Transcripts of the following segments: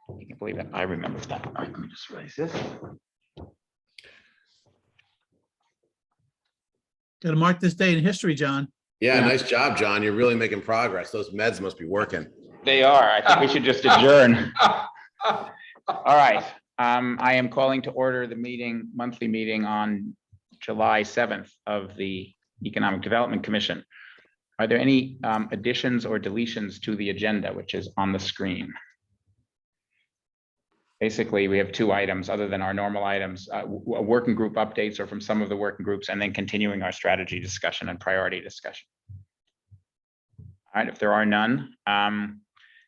You can believe it. I remember that. All right, let me just raise this. Got to mark this day in history, John. Yeah, Yeah. nice job, John. You're really making progress. Those meds must be working. They are. I think we should just adjourn. All right. I am calling to order the meeting, monthly meeting on July 7th of the Economic Development Commission. Are there any additions or deletions to the agenda, which is on the screen? Basically, we have two items other than our normal items, working group updates or from some of the working groups, and then continuing our strategy discussion and priority discussion. All right, if there are none,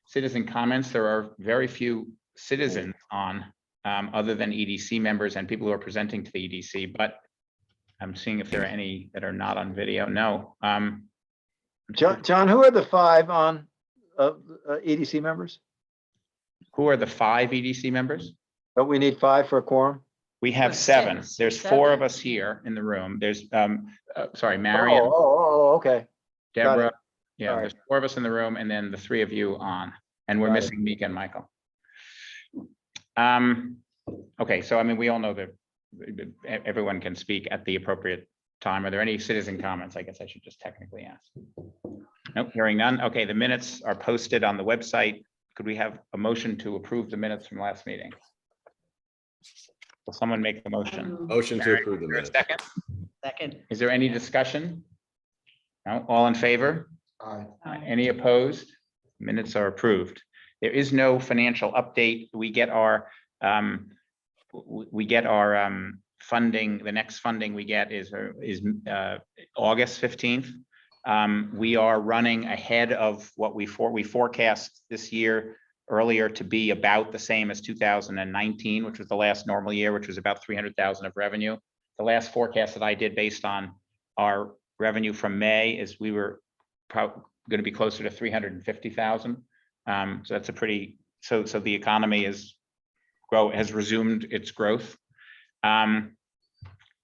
citizen comments, there are very few citizens on other than EDC members and people who are presenting to the EDC, but I'm seeing if there are any that are not on video. No. John, who are the 5 on EDC members? Who are the 5 EDC members? Don't we need 5 for a quorum? We have There's 7. 6, There's 7. 4 of us here in the room. There's, sorry, Marion, Okay. Deborah. Yeah, All right. there's 4 of us in the room and then the 3 of you on, and we're Got it. missing Mika and Michael. Okay, so I mean, we all know that everyone can speak at the appropriate time. Are there any citizen comments? I guess I should just technically ask. Nope, hearing none. Okay, the minutes are posted on the website. Could we have a motion to approve the minutes from last meeting? Will someone make the motion? Motion to approve the Is there a minutes. second? Second. Is there any discussion? No, all in favor? Aye. Any opposed? Minutes are approved. There is no financial update. We get our funding. The next funding we get is August 15th. We are running ahead of what we forecast this year earlier to be about the same as 2019, which was the last normal year, which was about 300,000 of revenue. The last forecast that I did based on our revenue from May is we were probably going to be closer to 350,000. So that's a pretty, so the economy has resumed its growth.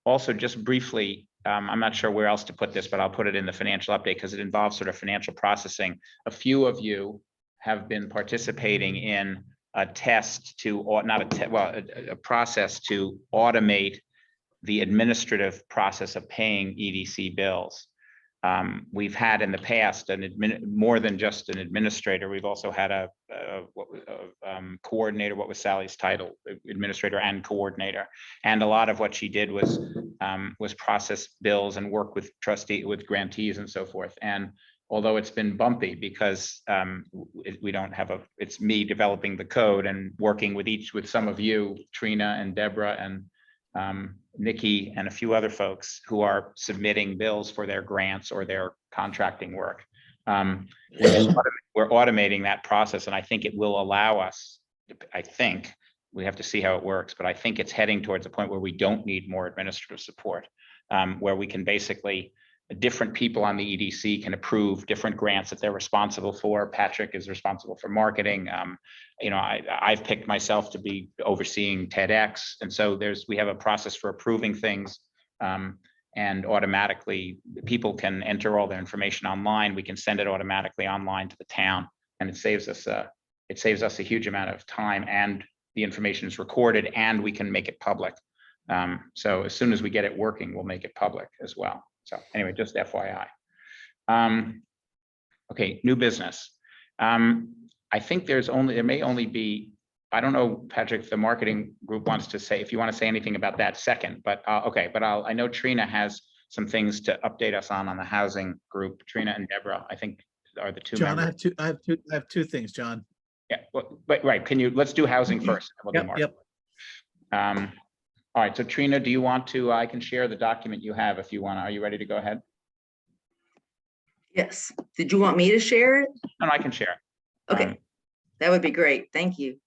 Also, just briefly, I'm not sure where else to put this, but I'll put it in the financial update because it involves sort of financial processing. A few of you have been participating in a test to, or not a test, well, a process to automate the administrative process of paying EDC bills. We've had in the past more than just an administrator. We've also had a coordinator, what was Sally's title, administrator and coordinator. And a lot of what she did was process bills and work with grantees and so forth. And although it's been bumpy because we don't have it's me developing the code and working with some of you, Trina and Deborah and Nikki and a few other folks who are submitting bills for their grants or their contracting work. We're automating that process, and I think it will allow us, I think, we have to see how it works, but I think it's heading towards a point where we don't need more administrative support, where we can basically, different people on the EDC can approve different grants that they're responsible for. Patrick is responsible for marketing. I've picked myself to be overseeing TEDx. And so we have a process for approving things, and automatically people can enter all their information online. We can send it automatically online to the town, and it saves us a huge amount of time, and the information is recorded and we can make it public. So as soon as we get it working, we'll make it public as well. So anyway, just FYI. Okay, new business. I think there may only be, I don't know, Patrick, if the marketing group wants to say, if you want to say anything about that second, but okay, but I know Trina has some things to update us on the housing group. Trina and Deborah, I think, are the two John, members. I have two things, John. Yeah, but right, let's do housing first. And we'll do Yep. all right, so Trina, do you want to, I can share the document you have if you want. Are you ready to go ahead? Yes. Did you want me to share it? No, I can share. Okay, that would be great. Thank you.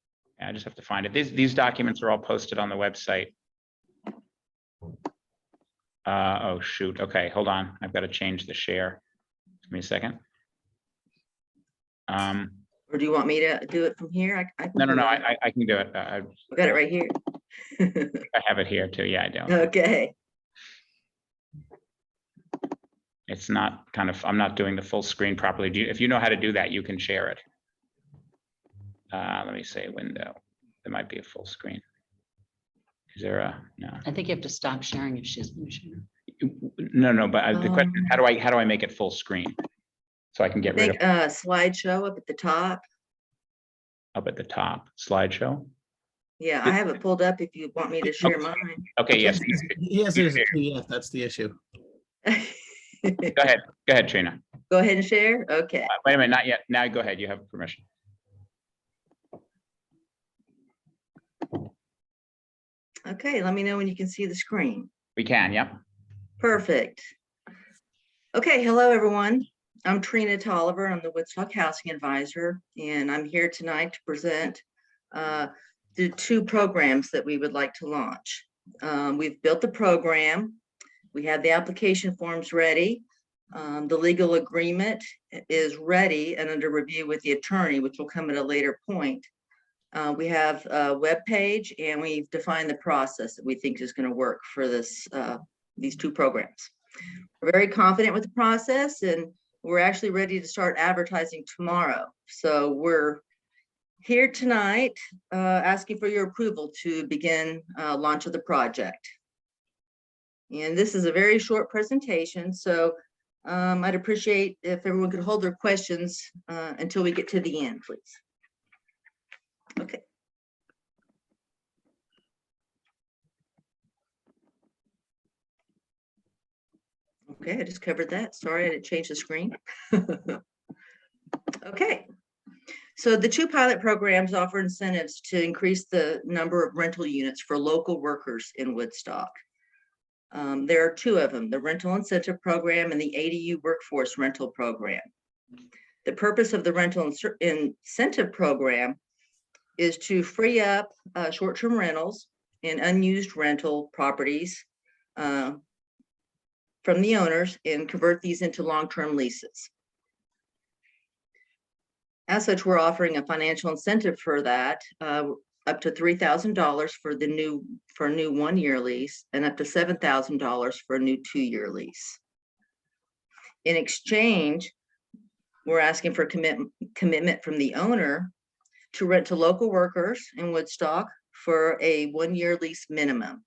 I just have to find it. These documents are all posted on the website. Oh, shoot. Okay, hold on. I've got to change the share. Give me a second. Or do you want me to do it from here? I can No, do it. I can do it. I got it right here. have it here too. Yeah, I do. Okay. It's not I'm not doing the full screen properly. If you know how to do that, you can share it. Let me say window. There might be a full screen. Is there a, no? I think you have to stop sharing if she doesn't share. No, but the question, is, how do I make it full screen? So I can I get rid think of slideshow up at the top. up at the top, slideshow. Yeah, I have it pulled up if you want me to share mine. Okay, yes, He has it as a PDF, that's the issue. go ahead, Trina. Go ahead and share. Okay. Wait a minute, not yet. Now go ahead, you have permission. Okay, let me know when you can see the screen. We can, yep. Perfect. Okay, hello, everyone. I'm Trina Tolliver. I'm the Woodstock Housing Advisor, and I'm here tonight to present the two programs that we would like to launch. We've built the program. We have the application forms ready. The legal agreement is ready and under review with the attorney, which will come at a later point. We have a web page, and we've defined the process that we think is going to work for this these two programs. We're very confident with the process, and we're actually ready to start advertising tomorrow. So we're here tonight asking for your approval to begin launch of the project. And this is a very short presentation, so I'd appreciate if everyone could hold their questions until we get to the end, please. Okay. Okay, I just covered that. Sorry, I didn't change the screen. Okay. So the two pilot programs offer incentives to increase the number of rental units for local workers in Woodstock. There are two of them, the rental incentive program and the ADU workforce rental program. The purpose of the rental incentive program is to free up short-term rentals and unused rental properties from the owners and convert these into long-term leases. As such, we're offering a financial incentive for that, up to $3,000 for a new 1-year lease and up to $7,000 for a new 2-year lease. In exchange, we're asking for commitment from the owner to rent to local workers in Woodstock for a 1-year lease minimum.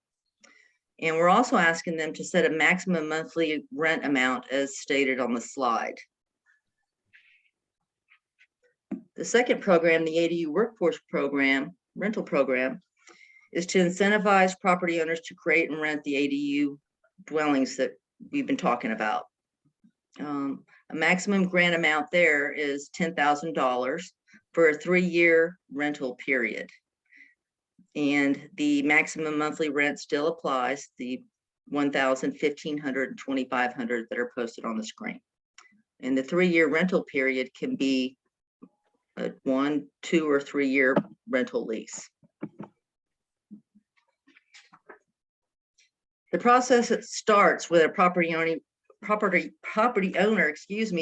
And we're also asking them to set a maximum monthly rent amount as stated on the slide. The second program, the ADU workforce program, rental program, is to incentivize property owners to create and rent the ADU dwellings that we've been talking about. A maximum grant amount there is $10,000 for a 3-year rental period. And the maximum monthly rent still applies, the $1,000, $1,500, and $2,500 that are posted on the screen. And the 3-year rental period can be a 1-, 2-, or 3-year rental lease. The process starts with a property owner,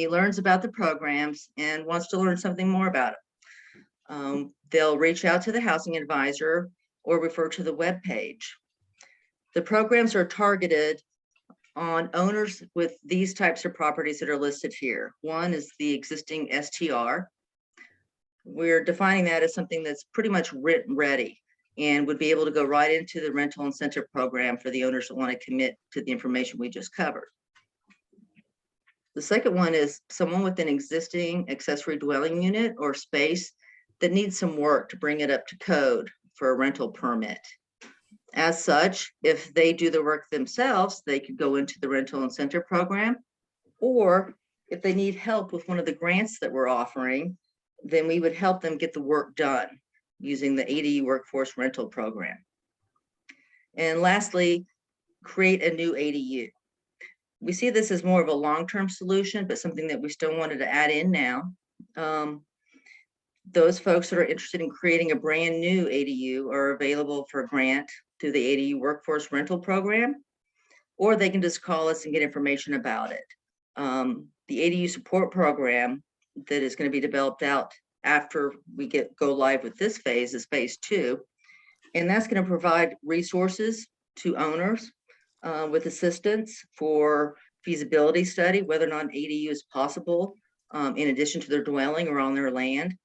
learns about the programs and wants to learn something more about it. They'll reach out to the housing advisor or refer to the web page. The programs are targeted on owners with these types of properties that are listed here. One is the existing STR. We're defining that as something that's pretty much written ready and would be able to go right into the rental incentive program for the owners that want to commit to the information we just covered. The second one is someone with an existing accessory dwelling unit or space that needs some work to bring it up to code for a rental permit. As such, if they do the work themselves, they could go into the rental incentive program, or if they need help with one of the grants that we're offering, then we would help them get the work done using the ADU workforce rental program. And lastly, create a new ADU. We see this as more of a long-term solution, but something that we still wanted to add in now. Those folks that are interested in creating a brand new ADU are available for a grant through the ADU workforce rental program, or they can just call us and get information about it. The ADU support program that is going to be developed out after we go live with this phase is phase 2. And that's going to provide resources to owners with assistance for feasibility study, whether or not ADU is possible in addition to their dwelling or on their land.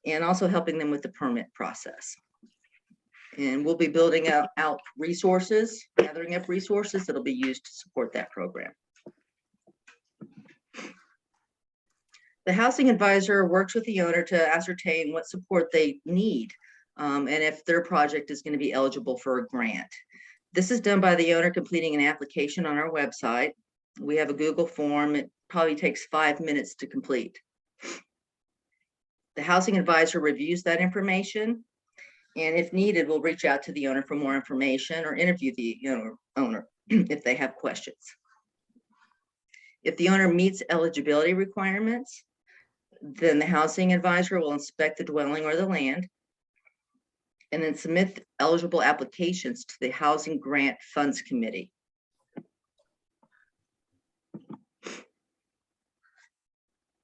and also helping them with the permit process. And we'll be building out resources, gathering up resources that'll be used to support that program. The housing advisor works with the owner to ascertain what support they need and if their project is going to be eligible for a grant. This is done by the owner completing an application on our website. We have a Google form. It probably takes 5 minutes to complete. The housing advisor reviews that information, and if needed, we'll reach out to the owner for more information or interview the owner if they have questions. If the owner meets eligibility requirements, then the housing advisor will inspect the dwelling or the land and then submit eligible applications to the Housing Grant Funds Committee.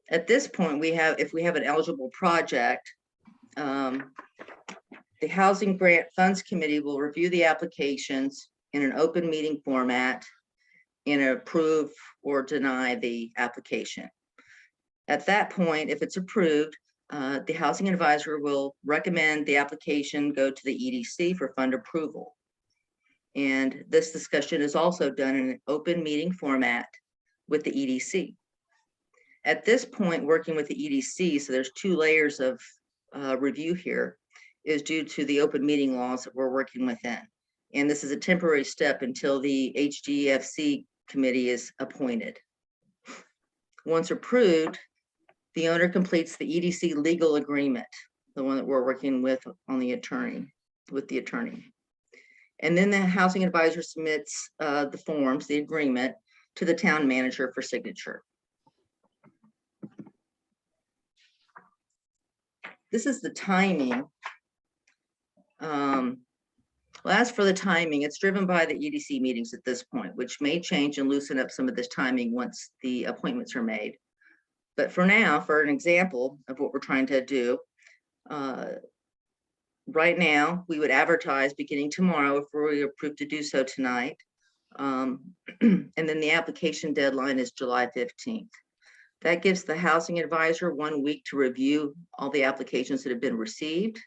At this point, if we have an eligible project, the Housing Grant Funds Committee will review the applications in an open meeting format and approve or deny the application. At that point, if it's approved, the housing advisor will recommend the application go to the EDC for fund approval. And this discussion is also done in an open meeting format with the EDC. At this point, working with the EDC, so there's 2 layers of review here, is due to the open meeting laws that we're working within. And this is a temporary step until the HGFC committee is appointed. Once approved, the owner completes the EDC legal agreement, the one that we're working with on the attorney, And then the housing advisor submits the forms, the agreement, to the town manager for signature. This is the timing. Well, as for the timing, it's driven by the EDC meetings at this point, which may change and loosen up some of this timing once the appointments are made. But for now, for an example of what we're trying to do, right now, we would advertise beginning tomorrow if we're approved to do so tonight. And then the application deadline is July 15th. That gives the housing advisor 1 week to review all the applications that have been received,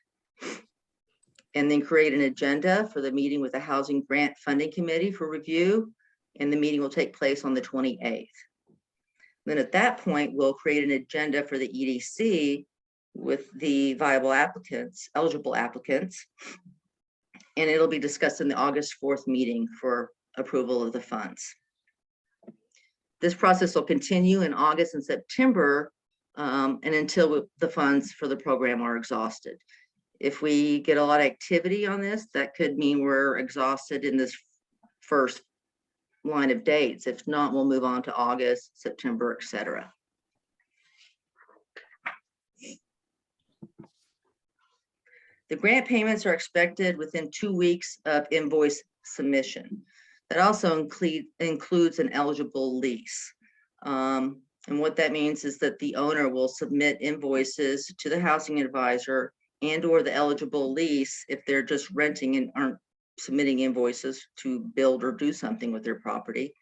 and then create an agenda for the meeting with the Housing Grant Funding Committee for review, and the meeting will take place on the 28th. Then at that point, we'll create an agenda for the EDC with the viable applicants, eligible applicants, and it'll be discussed in the August 4th meeting for approval of the funds. This process will continue in August and September and until the funds for the program are exhausted. If we get a lot of activity on this, that could mean we're exhausted in this first line of dates. If not, we'll move on to August, September, etc. The grant payments are expected within 2 weeks of invoice submission. That also includes an eligible lease. And what that means is that the owner will submit invoices to the housing advisor and or the eligible lease if they're just renting and aren't submitting invoices to build or do something with their property.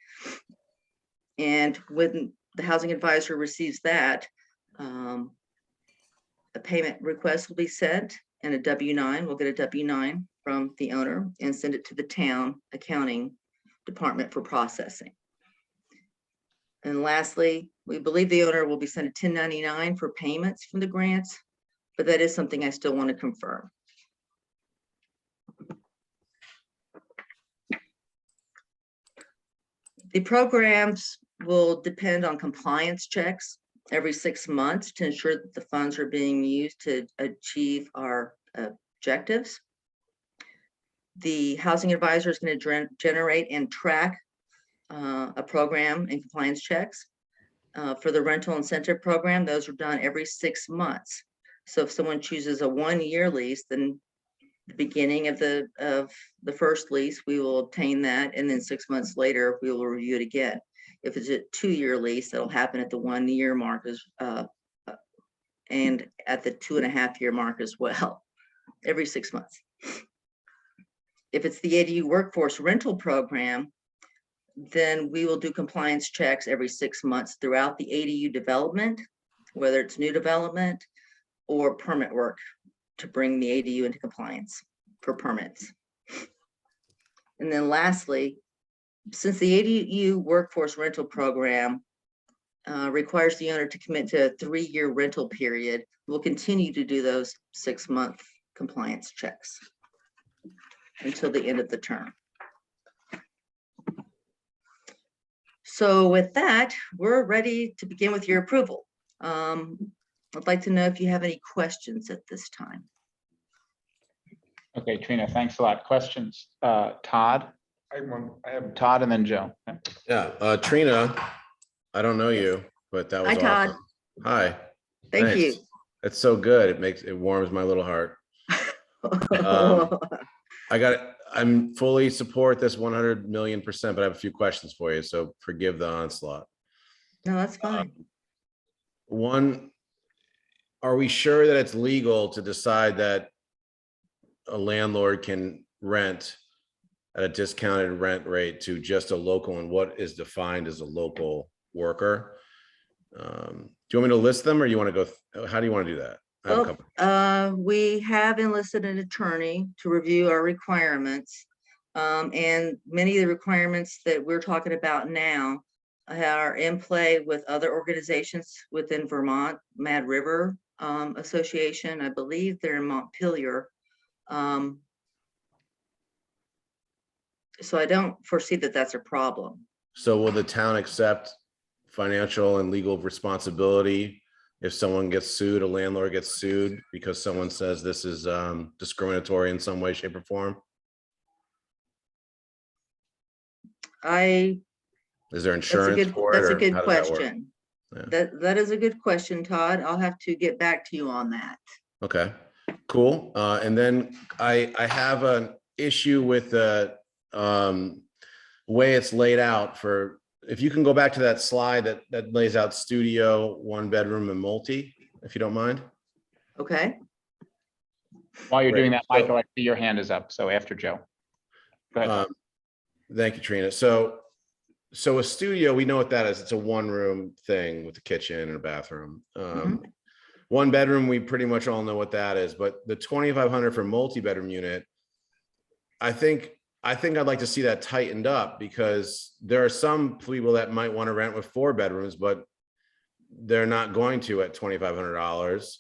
And when the housing advisor receives that, a payment request will be sent, and a W-9, we'll get a W-9 from the owner and send it to the town accounting department for processing. And lastly, we believe the owner will be sent a 1099 for payments from the grants, but that is something I still want to confirm. The programs will depend on compliance checks every 6 months to ensure that the funds are being used to achieve our objectives. The housing advisor is going to generate and track a program and compliance checks. For the rental incentive program, those are done every 6 months. So if someone chooses a 1-year lease, then the beginning of the first lease, we will obtain that, and then 6 months later, we will review it again. If it's a 2-year lease, that'll happen at the 1-year mark and at the 2.5-year mark as well, every 6 months. If it's the ADU workforce rental program, then we will do compliance checks every 6 months throughout the ADU development, whether it's new development or permit work to bring the ADU into compliance for permits. And then lastly, since the ADU workforce rental program requires the owner to commit to a 3-year rental period, we'll continue to do those 6-month compliance checks until the end of the term. So with that, we're ready to begin with your approval. I'd like to know if you have any questions at this time. Okay, Trina, thanks a lot. Questions? Todd? I have Todd and then Joe. Yeah, Trina, I don't know you, but that was Hi, Todd. awesome. Hi. Thank Thanks. you. It's so good. It warms my little heart. I'm fully support this 100 million%, but I have a few questions for you. So forgive the onslaught. No, that's fine. One, are we sure that it's legal to decide that a landlord can rent at a discounted rent rate to just a local, and what is defined as a local worker? Do you want me to list them, or you want to go? How do you want to do that? I have a couple. We have enlisted an attorney to review our requirements. And many of the requirements that we're talking about now are in play with other organizations within Vermont, Mad River Association. I believe they're in Montpelier. So I don't foresee that that's a problem. So will the town accept financial and legal responsibility if someone gets sued, a landlord gets sued because someone says this is discriminatory in some way, shape, or form? Is there insurance for it? That's a or good how does that work? question. Yeah. That is a good question, Todd. I'll have to get back to you on that. Okay, cool. And then I have an issue with the way it's laid out for, if you can go back to that slide that lays out studio, 1-bedroom and multi, if you don't mind. Okay, While you're Great. doing that, So- Michael, I see your hand is up. So after Joe. Go ahead. Thank you, Trina. So a studio, we know what that is. It's a 1-room thing with a kitchen and a bathroom. 1-bedroom, we pretty much all know what that is, but the 2,500 for multi-bedroom unit, I think I'd like to see that tightened up, because there are some people that might want to rent with 4 bedrooms, but they're not going to at $2,500.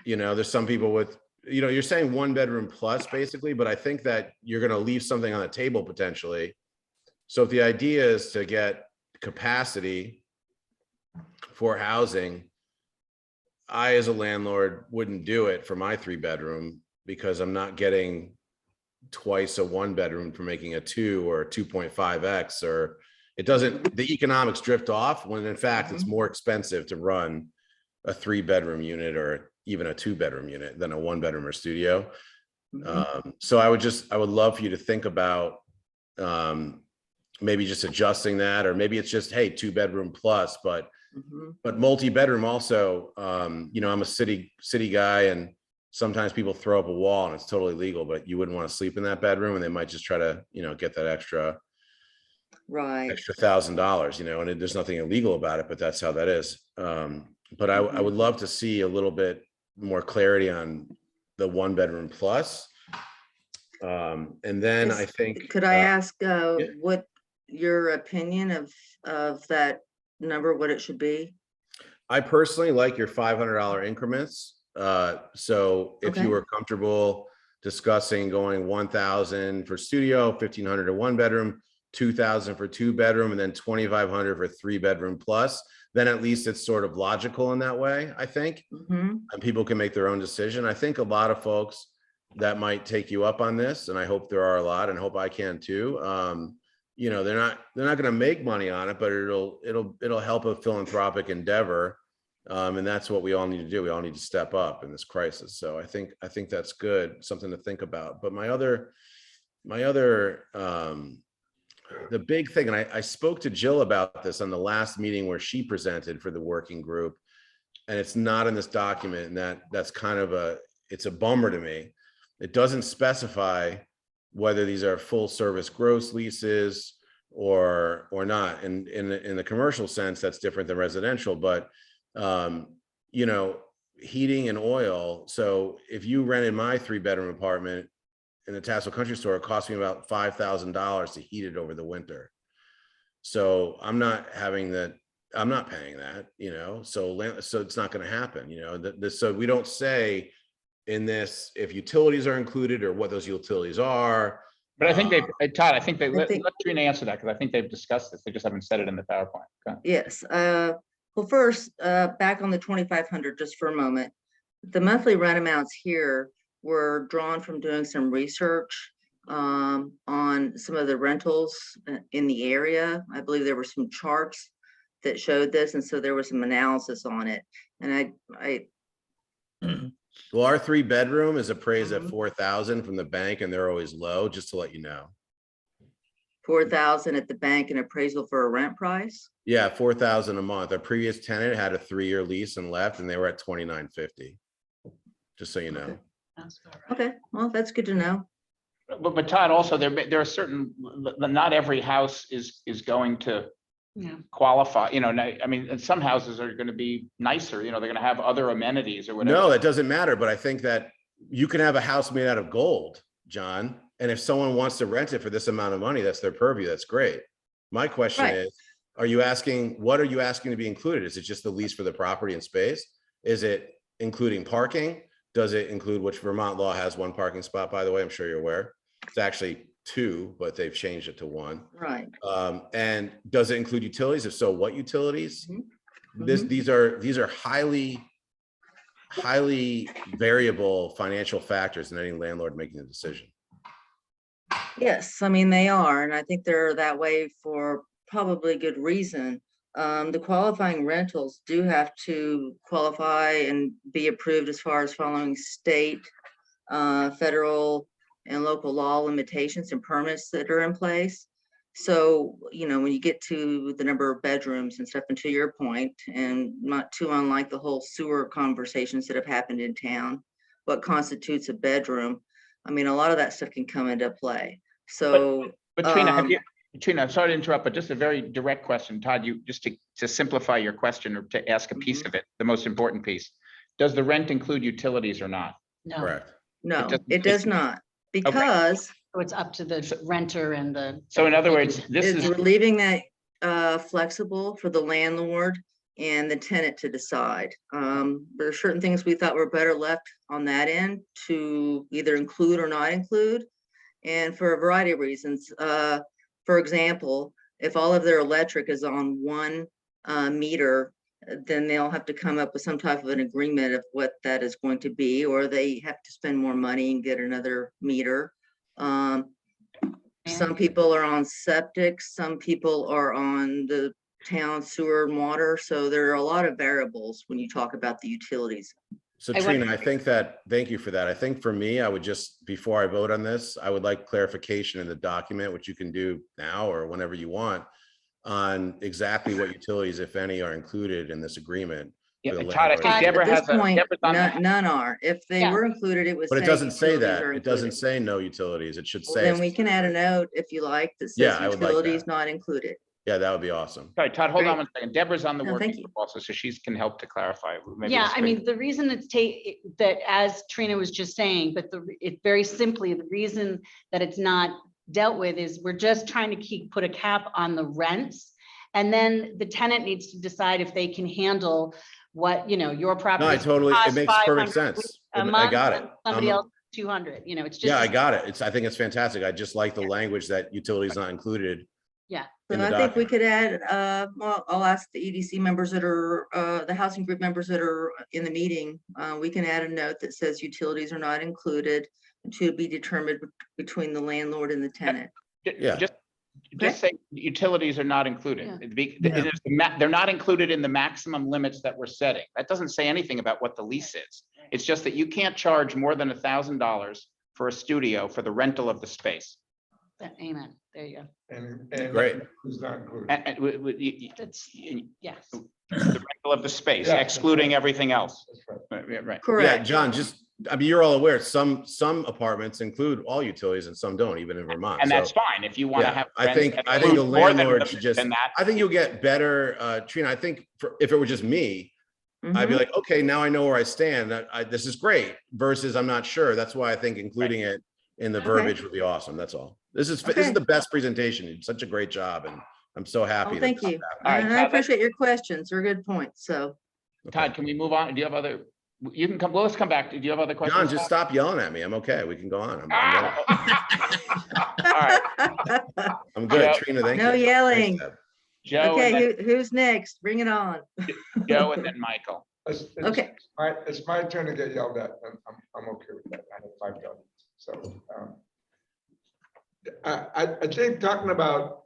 You know, there's some people with, you know, you're saying 1-bedroom plus basically, but I think that you're going to leave something on the table potentially. So if the idea is to get capacity for housing, I, as a landlord, wouldn't do it for my 3-bedroom, because I'm not getting twice a 1-bedroom for making a 2 or a 2.5x, or it doesn't, the economics drift off when in fact it's more expensive to run a 3-bedroom unit or even a 2-bedroom unit than a 1-bedroom or studio. So I would love for you to think about maybe just adjusting that, or maybe it's just, hey, 2-bedroom plus, but multi-bedroom also. You know, I'm a city guy, and sometimes people throw up a wall and it's totally legal, but you wouldn't want to sleep in that bedroom, and they might just try to, you know, get that extra $1,000, you know, and there's nothing illegal about it, but that's how that is. But I would love to see a little bit more clarity on the 1-bedroom plus. And then I think, could I ask what your opinion of that number, what it should be? I personally like your $500 increments. So if you Okay. were comfortable discussing going 1,000 for studio, 1,500 to 1-bedroom, 2,000 for 2-bedroom, and then 2,500 for 3-bedroom plus, then at least it's sort of logical in that way, I think. And people can make their own decision. I think a lot of folks that might take you up on this, and I hope there are a lot, and hope I can too. You know, they're not going to make money on it, but it'll help a philanthropic endeavor. And that's what we all need to do. We all need to step up in this crisis. So I think that's good, something to think about. But my other the big thing, and I spoke to Jill about this on the last meeting where she presented for the working group, and it's not in this document, and that's kind of it's a bummer to me. It doesn't specify whether these are full service gross leases or not. And in the commercial sense, that's different than residential. But you know, heating and oil. So if you rented my 3-bedroom apartment in the Tassau Country Store, it cost me about $5,000 to heat it over the winter. So I'm not paying that, you know, so it's not going to happen, you know, so we don't say in this if utilities are included or what those utilities are. But I think Todd, I think let think- Trina answer that, because I think they've discussed this. They just haven't said it in the PowerPoint. Okay. Yes, well, first, back on the 2,500, just for a moment. The monthly rent amounts here were drawn from doing some research on some of the rentals in the area. I believe there were some charts that showed this, and so there was some analysis on it. And I Well, our 3-bedroom is appraised at Mhm. 4,000 from the bank, and they're always low, just to let you know. 4,000 at the bank and appraisal for a rent price. Yeah, 4,000 a month. Our previous tenant had a 3-year lease and left, and they were at 2,950. Just so you know. Okay. That's all right. Okay, well, that's good to know. But Todd, also there are certain, not every house is going to Yeah. qualify, you know, I mean, and some houses are going to be nicer, you know, they're going to have other amenities or whatever. No, that doesn't matter. But I think that you can have a house made out of gold, John. And if someone wants to rent it for this amount of money, that's their purview. That's great. My question Right. is, what are you asking to be included? Is it just the lease for the property and space? Is it including parking? Does it include, which Vermont law has 1 parking spot, by the way, I'm sure you're aware. It's actually 2, but they've changed it to 1. Right. And does it include utilities? If so, what utilities? Mhm. These are highly variable financial factors in any landlord making a decision. Yes, I mean, they are, and I think they're that way for probably good reason. The qualifying rentals do have to qualify and be approved as far as following state, federal, and local law limitations and permits that are in place. So, you know, when you get to the number of bedrooms and stuff, and to your point, and not too unlike the whole sewer conversations that have happened in town, what constitutes a bedroom? I mean, a lot of that stuff can come into play. So, But Trina, Trina, I'm sorry to interrupt, but just a very direct question, Todd, you just to simplify your question or to ask a piece Mhm. of it, the most important piece. Does the rent include utilities or not? No, Correct. no, doesn't it does not, because so it's up to the renter and the. So in other words, this is, we're leaving that flexible for the landlord and the tenant to decide. There are certain things we thought were better left on that end to either include or not include, and for a variety of reasons. For example, if all of their electric is on 1 meter, then they'll have to come up with some type of an agreement of what that is going to be, or they have to spend more money and get another meter. Some people are on septic, some people are on the town sewer and water. So there are a lot of variables when you talk about the utilities. So I want- Trina, I think that, thank you for that. I think for me, I would just, before I vote on this, I would like clarification in the document, which you can do now or whenever you want, on exactly what utilities, if any, are included in this agreement. yeah, for the Todd, I landlord. think Todd, Deborah At this has a, point, Deborah's on that. none are. If they Yeah. were included, it was. But it doesn't say that. It doesn't say no utilities. It should Well, say. then we can add a note if you like that Yeah, says I would like utilities that. not included. Yeah, that would be awesome. Sorry, Todd, hold on Great. 1 second. Deborah's on the No, working thank you. group also, so she can help to clarify. Maybe Yeah, this I mean, the reason it's that, as Trina was just saying, but it very simply, the reason that it's not dealt with is we're just trying to put a cap on the rents. And then the tenant needs to decide if they can handle what, you know, your No, property. I totally, it costs makes perfect 500 sense. A I month, got it. and somebody else 200, you know, it's just. Yeah, I got it. I think it's fantastic. I just like the language that utilities not included. Yeah. in So the I think we document. could add, well, I'll ask the EDC members that are, the housing group members that are in the meeting. We can add a note that says utilities are not included to be determined between the landlord and the tenant. Yeah. Just say utilities are not included. Yeah. It is they're not included in the maximum limits that we're setting. That doesn't say anything about what the lease is. It's just that you can't charge more than $1,000 for a studio for the rental of the space. Amen. There you go. And Great. Who's not included? And That's, the yes. rental of the space, Yeah. excluding everything else. That's right. Right, right. Yeah, Correct. John, I mean, you're all aware, some apartments include all utilities and some don't, even in Vermont. And So, that's fine if you want to yeah, have. I rent think that the includes more than landlord should just, that. I think you'll get better, Trina, I think if it were just me, I'd be Mhm. like, okay, now I know where I stand. This is great versus I'm not sure. That's why I think including it in the Okay. verbiage would be awesome. That's all. This is Okay. the best presentation. You did such a great job, and I'm so happy. Oh, that thank this is you. happening. All right, And Todd, I let's- appreciate your questions. They're good points. So, Okay. Todd, can we move on? Do you have other, you can come, well, let's come back. Do you have other questions? John, just Todd? stop yelling at me. I'm okay. We can go on. I'm ready. All right, I'm good. Joe. Trina, thank No you. yelling. Thanks, Deb. Joe, and Okay, then who's next? Bring it on. Joe, and then Michael. Okay. It's my turn to get yelled at. I'm okay with that. I have 5 dollars. So I think talking about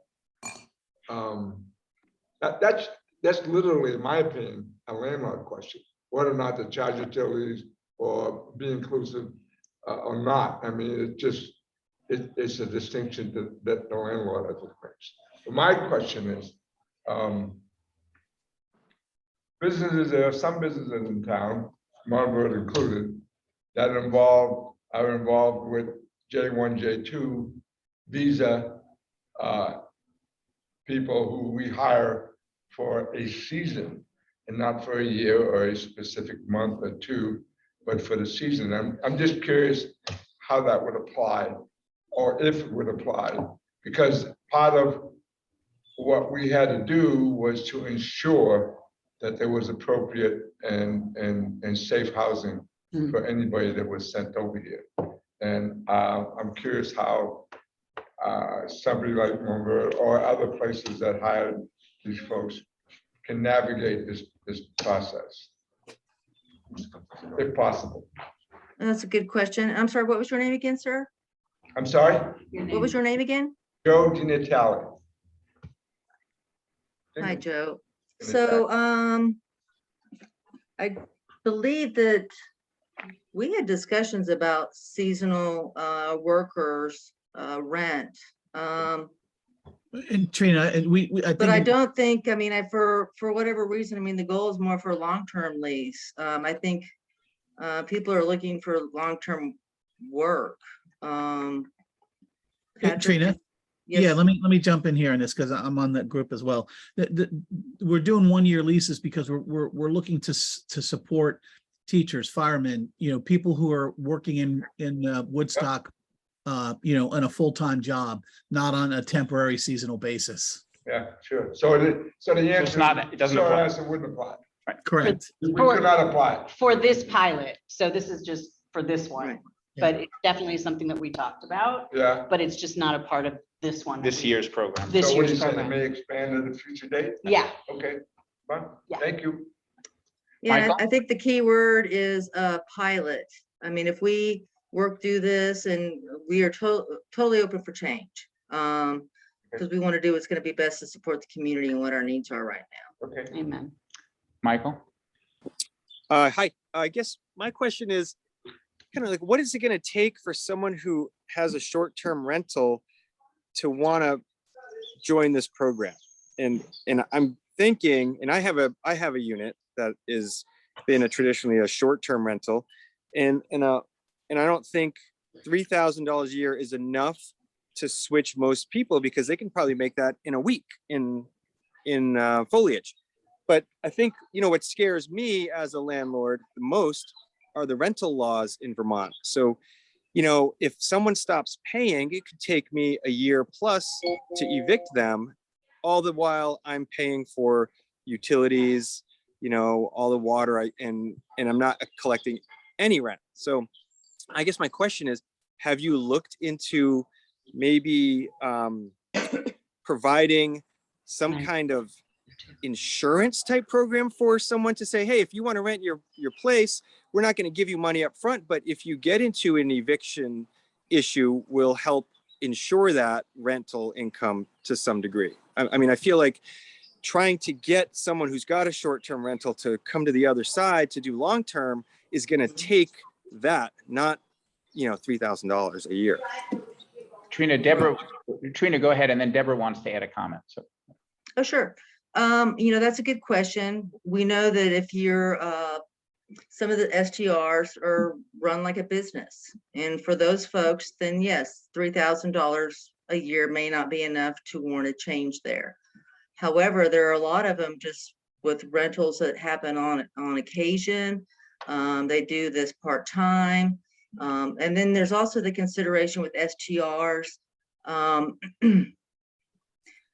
that's literally, in my opinion, a landlord question, whether or not to charge utilities or be inclusive or not. I mean, it's a distinction that the landlord has to make. But my question is, businesses, there are some businesses in town, Marlboro included, that are involved with J1, J2 visa people who we hire for a season and not for a year or a specific month or two, but for the season. I'm just curious how that would apply, or if it would apply, because part of what we had to do was to ensure that there was appropriate and safe housing for anybody that was sent over here. And I'm curious how somebody like Monroe or other places that hired these folks can navigate this process, if possible. That's a good question. I'm sorry, what was your name again, sir? I'm sorry, What was your name again? Joe DiNatale. Hi, Joe. DiNatale. So, I believe that we had discussions about seasonal think rent. And Trina, and I But I think, don't think, I mean, for whatever reason, I mean, the goal is more for long-term lease. I think people are looking for long-term work. Patrick, Trina, yes. yeah, let me jump in here on this because I'm on that group as well. We're doing 1-year leases because we're looking to support teachers, firemen, people who are working in Woodstock, in a full-time job, not on a temporary seasonal basis. Yeah, sure. So the answer it's not- it doesn't so apply. it wouldn't apply. Correct. We could not apply. For this pilot, so this is just for this one, Right. but it's definitely something that we talked about, Yeah. but it's just not a part of this one. This year's program. This So what are you year's saying, it program. may expand at a future date? Yeah, Okay, fine. Yeah. Thank you. Yeah, Michael? I think the key word is pilot. I mean, if we work through this and we are totally open for change. Because we want to do what's going to be best to support the community and what our needs are right now. Okay. amen. Michael? Hi, I guess my question is kind of like, what is it going to take for someone who has a short-term rental to want to join this program? And I'm thinking, and I have a unit that is been traditionally a short-term rental, and I don't think $3,000 a year is enough to switch most people, because they can probably make that in a week in foliage. But I think, what scares me as a landlord the most are the rental laws in Vermont. So, if someone stops paying, it could take me a year plus to evict them, all the while I'm paying for utilities, all the water, and I'm not collecting any rent. So I guess my question is, have you looked into maybe providing some kind of insurance type program for someone to say, hey, if you want to rent your place, we're not going to give you money up front, but if you get into an eviction issue, we'll help ensure that rental income to some degree. I mean, I feel like trying to get someone who's got a short-term rental to come to the other side to do long-term is going to take that, not, $3,000 a year. Trina, go ahead, and then Deborah wants to add a comment, so. Oh, sure. That's a good question. We know that if you're, some of the STRs are run like a business. And for those folks, then yes, $3,000 a year may not be enough to warrant a change there. However, there are a lot of them just with rentals that happen on occasion. They do this part-time. And then there's also the consideration with STRs.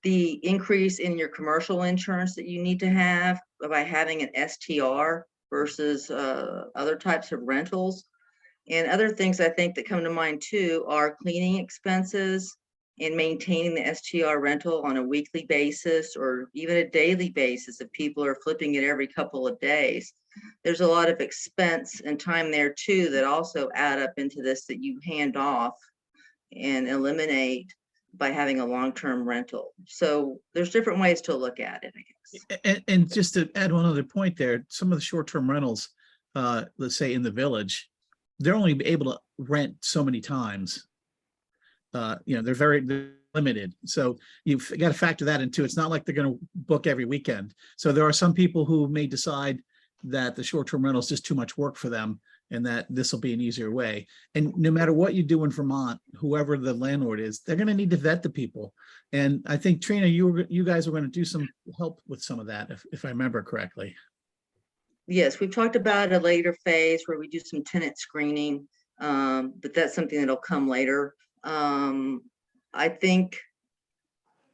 The increase in your commercial insurance that you need to have by having an STR versus other types of rentals. And other things I think that come to mind too are cleaning expenses and maintaining the STR rental on a weekly basis or even a daily basis if people are flipping it every couple of days. There's a lot of expense and time there too that also add up into this that you hand off and eliminate by having a long-term rental. So there's different ways to look at it, I guess. And just to add one other point there, some of the short-term rentals, let's say in the village, they're only able to rent so many times. They're very limited. So you've got to factor that into. It's not like they're going to book every weekend. So there are some people who may decide that the short-term rental is just too much work for them and that this will be an easier way. And no matter what you do in Vermont, whoever the landlord is, they're going to need to vet the people. And I think, Trina, you guys are going to do some help with some of that, if I remember correctly. Yes, we've talked about a later phase where we do some tenant screening, but that's something that'll come later. I think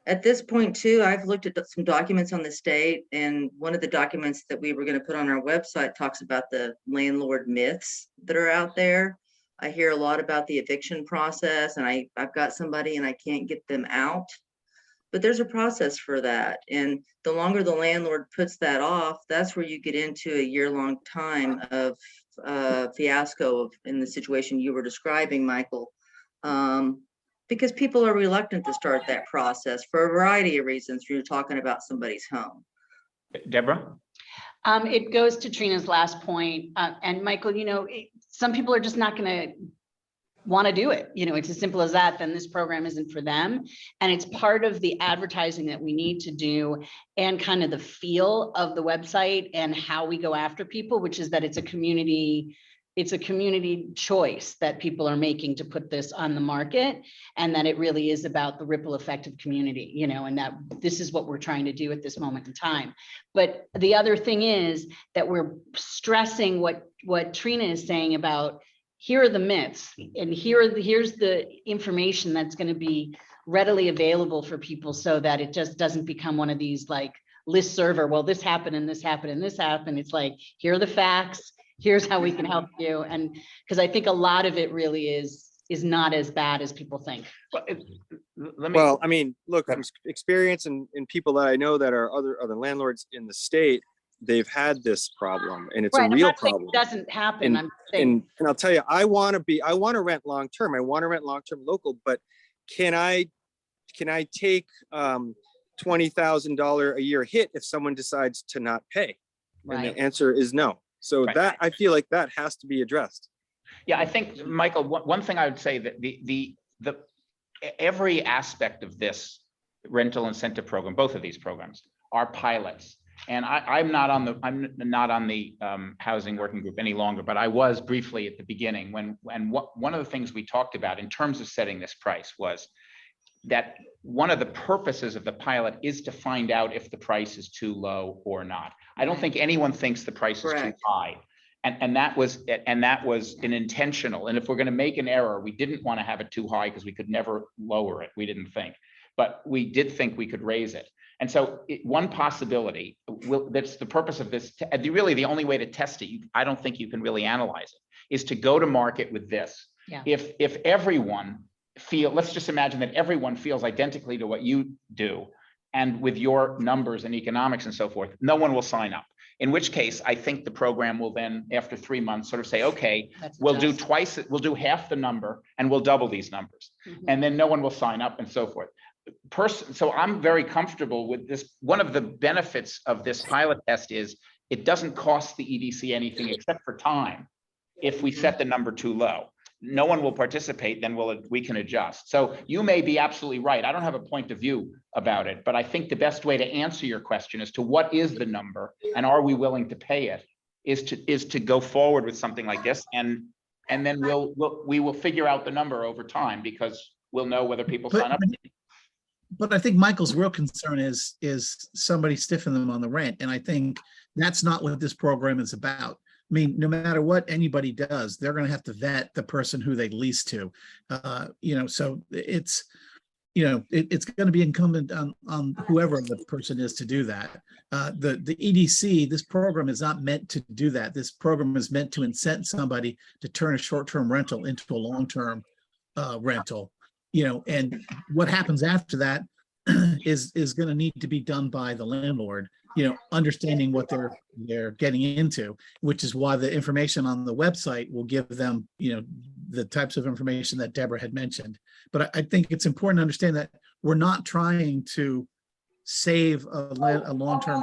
at this point too, I've looked at some documents on the state, and one of the documents that we were going to put on our website talks about the landlord myths that are out there. I hear a lot about the eviction process, and I've got somebody and I can't get them out. But there's a process for that. And the longer the landlord puts that off, that's where you get into a year-long time of fiasco in the situation you were describing, Michael. Because people are reluctant to start that process for a variety of reasons. You're talking about somebody's home. Deborah? It goes to Trina's last point. And Michael, some people are just not going to want to do it. It's as simple as that. Then this program isn't for them. And it's part of the advertising that we need to do and kind of the feel of the website and how we go after people, which is that it's a community choice that people are making to put this on the market, and that it really is about the ripple effect of community, and that this is what we're trying to do at this moment in time. But the other thing is that we're stressing what Trina is saying about, here are the myths and here's the information that's going to be readily available for people, so that it just doesn't become one of these like list server, well, this happened and this happened and this happened. It's like, here are the facts. Here's how we can help you. And because I think a lot of it really is not as bad as people think. Well, I mean, look, from experience and people that I know that are other landlords in the state, they've had this problem, and it's a real problem. It doesn't happen. And I'll tell you, I want to rent long-term. I want to rent long-term local, but can I take $20,000 a year hit if someone decides to not pay? And the answer is no. So that, I feel like that has to be addressed. Yeah, I think, Michael, one thing I would say that the every aspect of this rental incentive program, both of these programs, are pilots. And I'm not on the housing working group any longer, but I was briefly at the beginning one of the things we talked about in terms of setting this price was that one of the purposes of the pilot is to find out if the price is too low or not. I don't think anyone thinks the price is too high. And that was an intentional. And if we're going to make an error, we didn't want to have it too high because we could never lower it. We didn't think, but we did think we could raise it. And so one possibility, that's the purpose of this, really the only way to test it, I don't think you can really analyze it, is to go to market with this. Yeah. If everyone let's just imagine that everyone feels identically to what you do, and with your numbers and economics and so forth, no one will sign up. In which case, I think the program will then, after 3 months, sort of say, okay, we'll do half the number and we'll double these numbers. Mm-hmm. And then no one will sign up and so forth. So I'm very comfortable with this. One of the benefits of this pilot test is it doesn't cost the EDC anything except for time if we set the number too low. No one will participate, then we can adjust. So you may be absolutely right. I don't have a point of view about it, but I think the best way to answer your question as to what is the number and are we willing to pay it is to go forward with something like this, and then we will figure out the number over time, because we'll know whether people sign up. But I think Michael's real concern is somebody stiffing them on the rent. And I think that's not what this program is about. I mean, no matter what anybody does, they're going to have to vet the person who they lease to. So it's, it's going to be incumbent on whoever the person is to do that. The EDC, this program is not meant to do that. This program is meant to incent somebody to turn a short-term rental into a long-term rental. And what happens after that is going to need to be done by the landlord, understanding what they're getting into, which is why the information on the website will give them, the types of information that Deborah had mentioned. But I think it's important to understand that we're not trying to save a long-term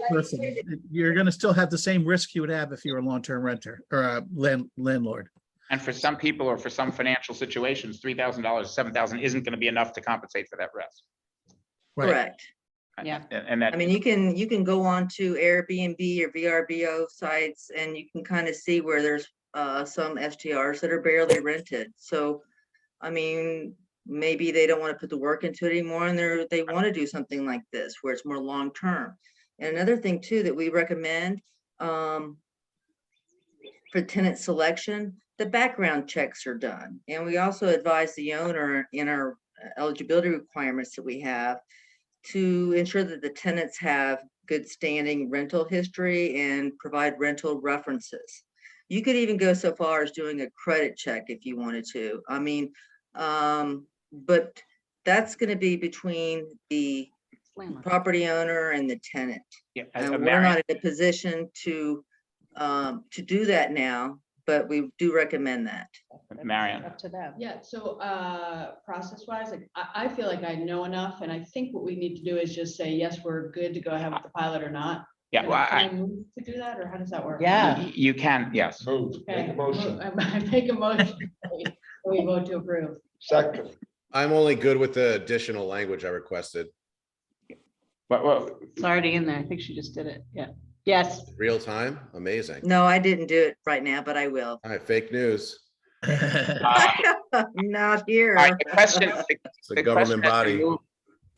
person. You're going to still have the same risk you would have if you're a long-term renter or a landlord. And for some people or for some financial situations, $3,000, $7,000 isn't going to be enough to compensate for that risk. Right. Correct. Yeah. And that, I mean, you can go on to Airbnb or VRBO sites and you can kind of see where there's some STRs that are barely rented. So, I mean, maybe they don't want to put the work into it anymore and they want to do something like this where it's more long-term. And another thing too that we recommend for tenant selection, the background checks are done. And we also advise the owner in our eligibility requirements that we have to ensure that the tenants have good standing rental history and provide rental references. You could even go so far as doing a credit check if you wanted to. I mean, but that's going to be between the property owner and the tenant. yeah, And we're Marion, not in a position to do that now, but we do recommend that. Marion. Up to them. Yeah, so process wise, like I feel like I know enough, and I think what we need to do is just say, yes, we're good to go ahead with the pilot or not. Yeah, And well, can I move to do that, or how does that work? Yeah. you can, yes. Move, Okay, make a motion. I make a motion. We vote to approve. Second, I'm only good with the additional language I requested. Well, It's already in there. I think she just did it. Yeah. Yes. Real time, amazing. No, I didn't do it right now, but I will. All right, fake news. Not here. all right, the question, It's a the government question has been body. moved-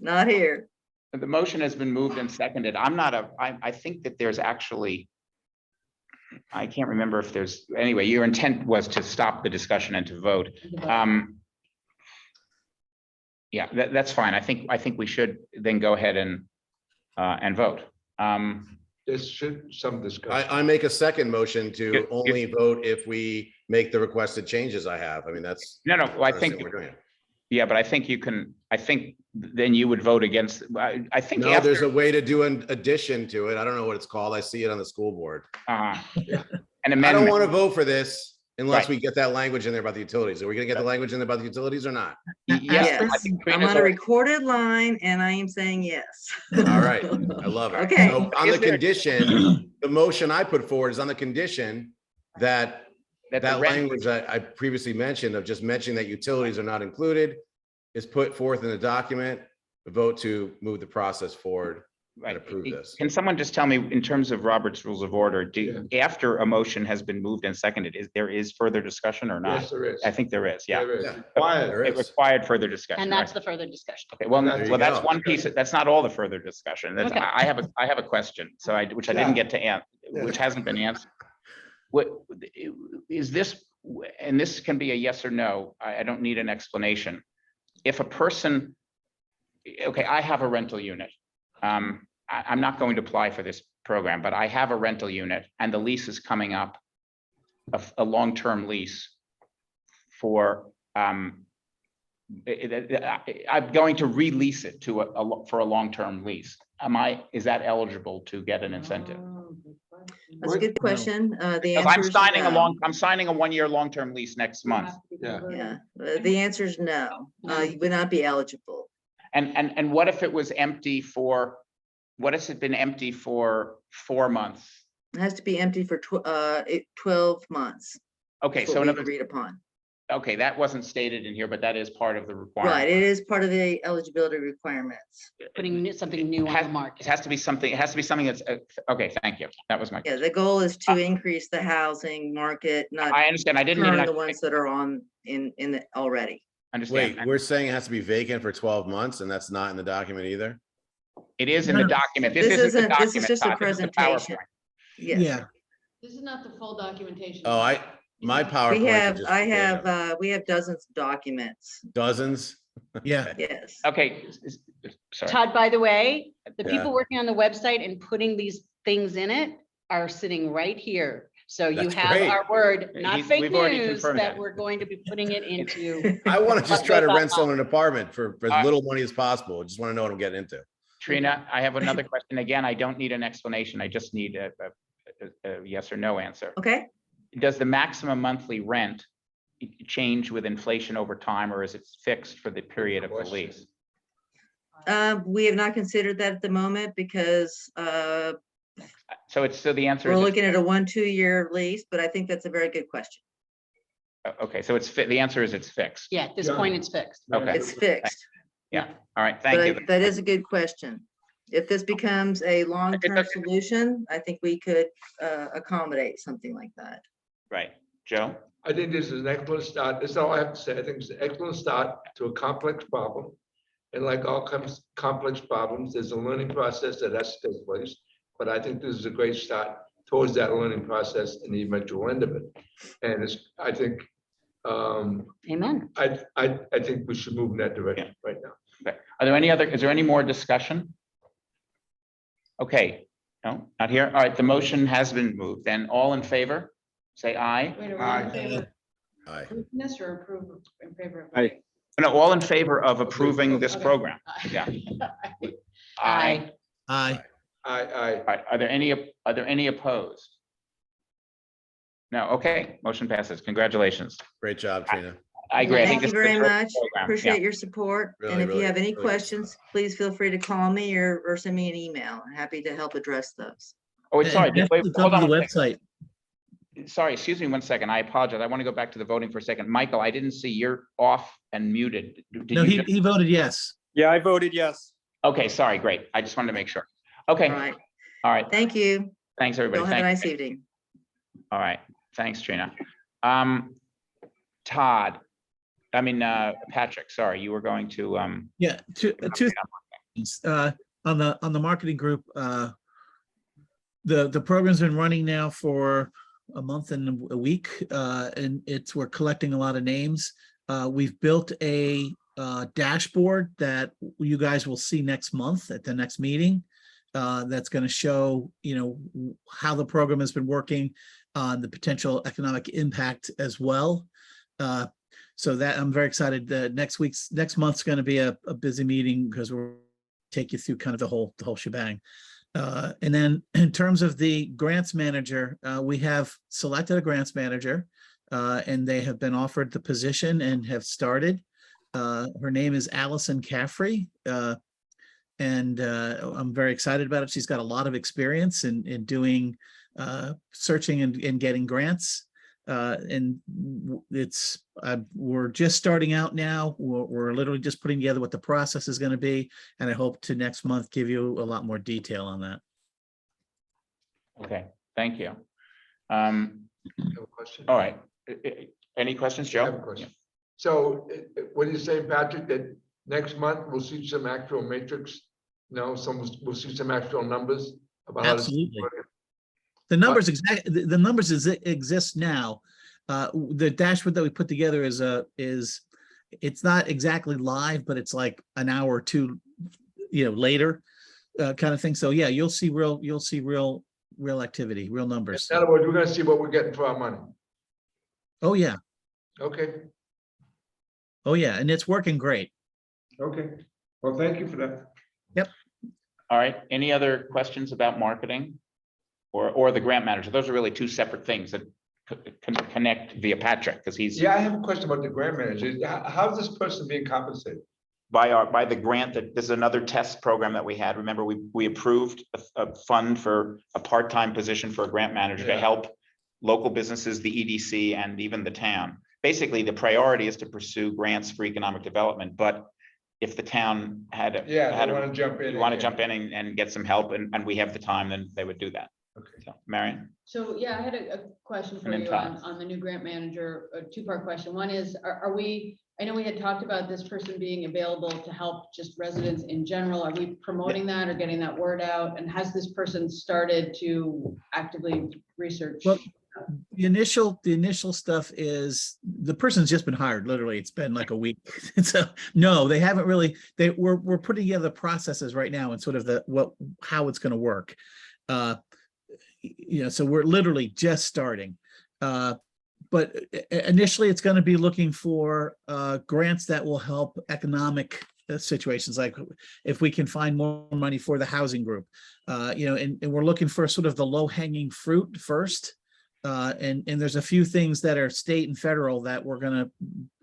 Not here. the motion has been moved and seconded. I think that there's actually, I can't remember if there's, anyway, your intent was to stop the discussion and to vote. Yeah, that's fine. I think we should then go ahead and vote. this should some discussion. I make a second motion to You- only vote if we make the requested changes I have. I mean, that's. No, I what think, we're doing. yeah, but I think you can, I think then you would vote against, I think No, there's after, a way to do an addition to it. I don't know what it's called. I see it on the school board. an I don't amendment. want to vote for this unless Right. we get that language in there about the utilities. Are we gonna get the language in there about the utilities or not? Yes, I Yes, think I'm Trina's on a already- recorded line and I am saying yes. All right, I love it. Okay. So on Is the there- condition, the motion I put forward is on the condition that that the that rent- language that I previously mentioned of just mentioning that utilities are not included is put forth in the document, the vote to move the process forward Right. and approve this. Can someone just tell me, in terms of Robert's Rules of Order, after a motion has been moved and seconded, there is further discussion or not? Yes, there is. I think there is, yeah. There is. Yeah. Required. There It is. required further discussion. And that's right? the further discussion. Okay, well, There you that's go. one piece, that's not all the further discussion. That's, Okay. I have a question, so which I didn't get to answer, which hasn't been answered. What, is this, and this can be a yes or no, I don't need an explanation. If a person, okay, I have a rental unit. I'm not going to apply for this program, but I have a rental unit and the lease is coming up, a long-term lease for, I'm going to release it to for a long-term lease. Is that eligible to get an incentive? That's a good question. The Because answer is no. I'm signing a one-year long-term lease next month. Yeah. Yeah, the answer is no. You would not be eligible. And what if it was empty for, what has it been empty for 4 months? It has to be empty for 12 months. Okay, That's so what in we other, agreed upon. okay, that wasn't stated in here, but that is part of the Right, requirement. it is part of the eligibility requirements. Putting something new on the It market. has to be something, that's, okay, thank you. That was my, Yeah, the goal is to increase the housing market, not I understand. I didn't need turn an the ones that are on in the already. understand. Wait, we're saying it has to be vacant for 12 months and that's not in the document either? It is in the No, no. document. This This isn't the isn't- this is document, just a Todd. This is the presentation. PowerPoint. Yes. Yeah, This is not the full documentation. Oh, my PowerPoint. We is have, just I verbatim. have, we have dozens of documents. Dozens. yeah. Yes. Okay, sorry. Todd, by the way, the Yeah. people working on the website and putting these things in it are sitting right here. So you That's have great. our word, not He's- fake we've already news, confirmed that that. we're going to be putting it into. I want to just try to What rent goes on? someone an apartment for as Uh, little money as possible. I just want to know what I'm getting into. Trina, I have another question. Again, I don't need an explanation. I just need a yes or no answer. Okay. Does the maximum monthly rent change with inflation over time, or is it fixed for the period of the lease? We have not considered that at the moment because So the answer we're is, looking at a 1-2 year lease, but I think that's a very good question. okay, so the answer is it's fixed. Yeah, at this point, it's fixed. Okay, It's fixed. all right, But thank you. that is a good question. If this becomes a long-term doesn't- solution, I think we could accommodate something like that. Right, Joe? I think this is an excellent start. That's all I have to say. I think it's an excellent start to a complex problem. And like all complex problems, there's a learning process that has to take place. But I think this is a great start towards that learning process and the eventual end of it. And I think, Amen. I think we should move in that direction right now. Okay. Is there any more discussion? Okay, no, not here. All right, the motion has been moved. And all in favor, say aye. Wait, are we in Aye. favor Aye. of approving this or approve in favor of? Aye. No, all in favor of approving this Okay. program. Aye. Yeah. Aye. Aye. I, All right, are there any opposed? No, okay, motion passes. Congratulations. Great job, Trina. I agree. I think Thank you this is a very terrific much. program. Yeah. Appreciate your support. Really, And if you really, have any really good questions, stuff. please feel free to call me or send me an email. I'm happy to help address those. Oh, wait, sorry, And just wait, definitely go hold to on the one second. website. Sorry, excuse me 1 second. I apologize. I want to go back to the voting for a second. Michael, I didn't see you're off and muted. Did No, you he voted yes. Yeah, I voted yes. Okay, sorry, great. I just wanted to make sure. Okay, All right. all right. Thank you. Thanks, everybody. Y'all have a Thank nice you. evening. All right, thanks, Trina. Todd, Patrick, sorry, you were going to, Yeah, two things. On the marketing group, the program's been running now for a month and a week, and we're collecting a lot of names. We've built a dashboard that you guys will see next month at the next meeting. That's going to show, how the program has been working on the potential economic impact as well. So that I'm very excited. Next month's going to be a busy meeting because we'll take you through kind of the whole shebang. And then in terms of the grants manager, we have selected a grants manager, and they have been offered the position and have started. Her name is Allison Caffrey, and I'm very excited about it. She's got a lot of experience in doing searching and getting grants. And we're just starting out now. We're literally just putting together what the process is going to be, and I hope to next month give you a lot more detail on that. okay, thank you. have a question. All right, any questions, I have a Joe? question. So what are you saying, Patrick, that next month we'll see some actual matrix? No, we'll see some actual numbers about how this is Absolutely. working? The numbers the numbers exist now. The dashboard that we put together is it's not exactly live, but it's like an hour or two, later, kind of thing. So yeah, you'll see real activity, real numbers. In other words, we're gonna see what we're getting for our money. Oh yeah, Okay, and it's working great. okay. Well, thank you for that. All right, any other questions about marketing or the grant manager? Those are really two separate things that connect via Patrick, because he's Yeah, I have a question about the grant manager. How's this person being compensated? by the grant. That this is another test program that we had. Remember, we approved a fund for a part-time position for a grant manager to Yeah. help local businesses, the EDC, and even the town. Basically, the priority is to pursue grants for economic development, but if the town Yeah, I want to jump in. want to jump in and get some help, and we have the time, then they would do that. Okay. So, Marion? So, yeah, I had a question for And then you Todd. on the new grant manager, a two-part question. One is, are we, I know we had talked about this person being available to help just residents in general. Are we promoting that or getting that word out? And has this person started to actively research? Well, the initial stuff is, the person's just been hired, literally, it's been like a week. So, no, they haven't really, we're putting together processes right now and sort of how it's gonna work. So we're literally just starting. But initially, it's gonna be looking for grants that will help economic situations, like if we can find more money for the housing group. And we're looking for sort of the low-hanging fruit first. And there's a few things that are state and federal that we're gonna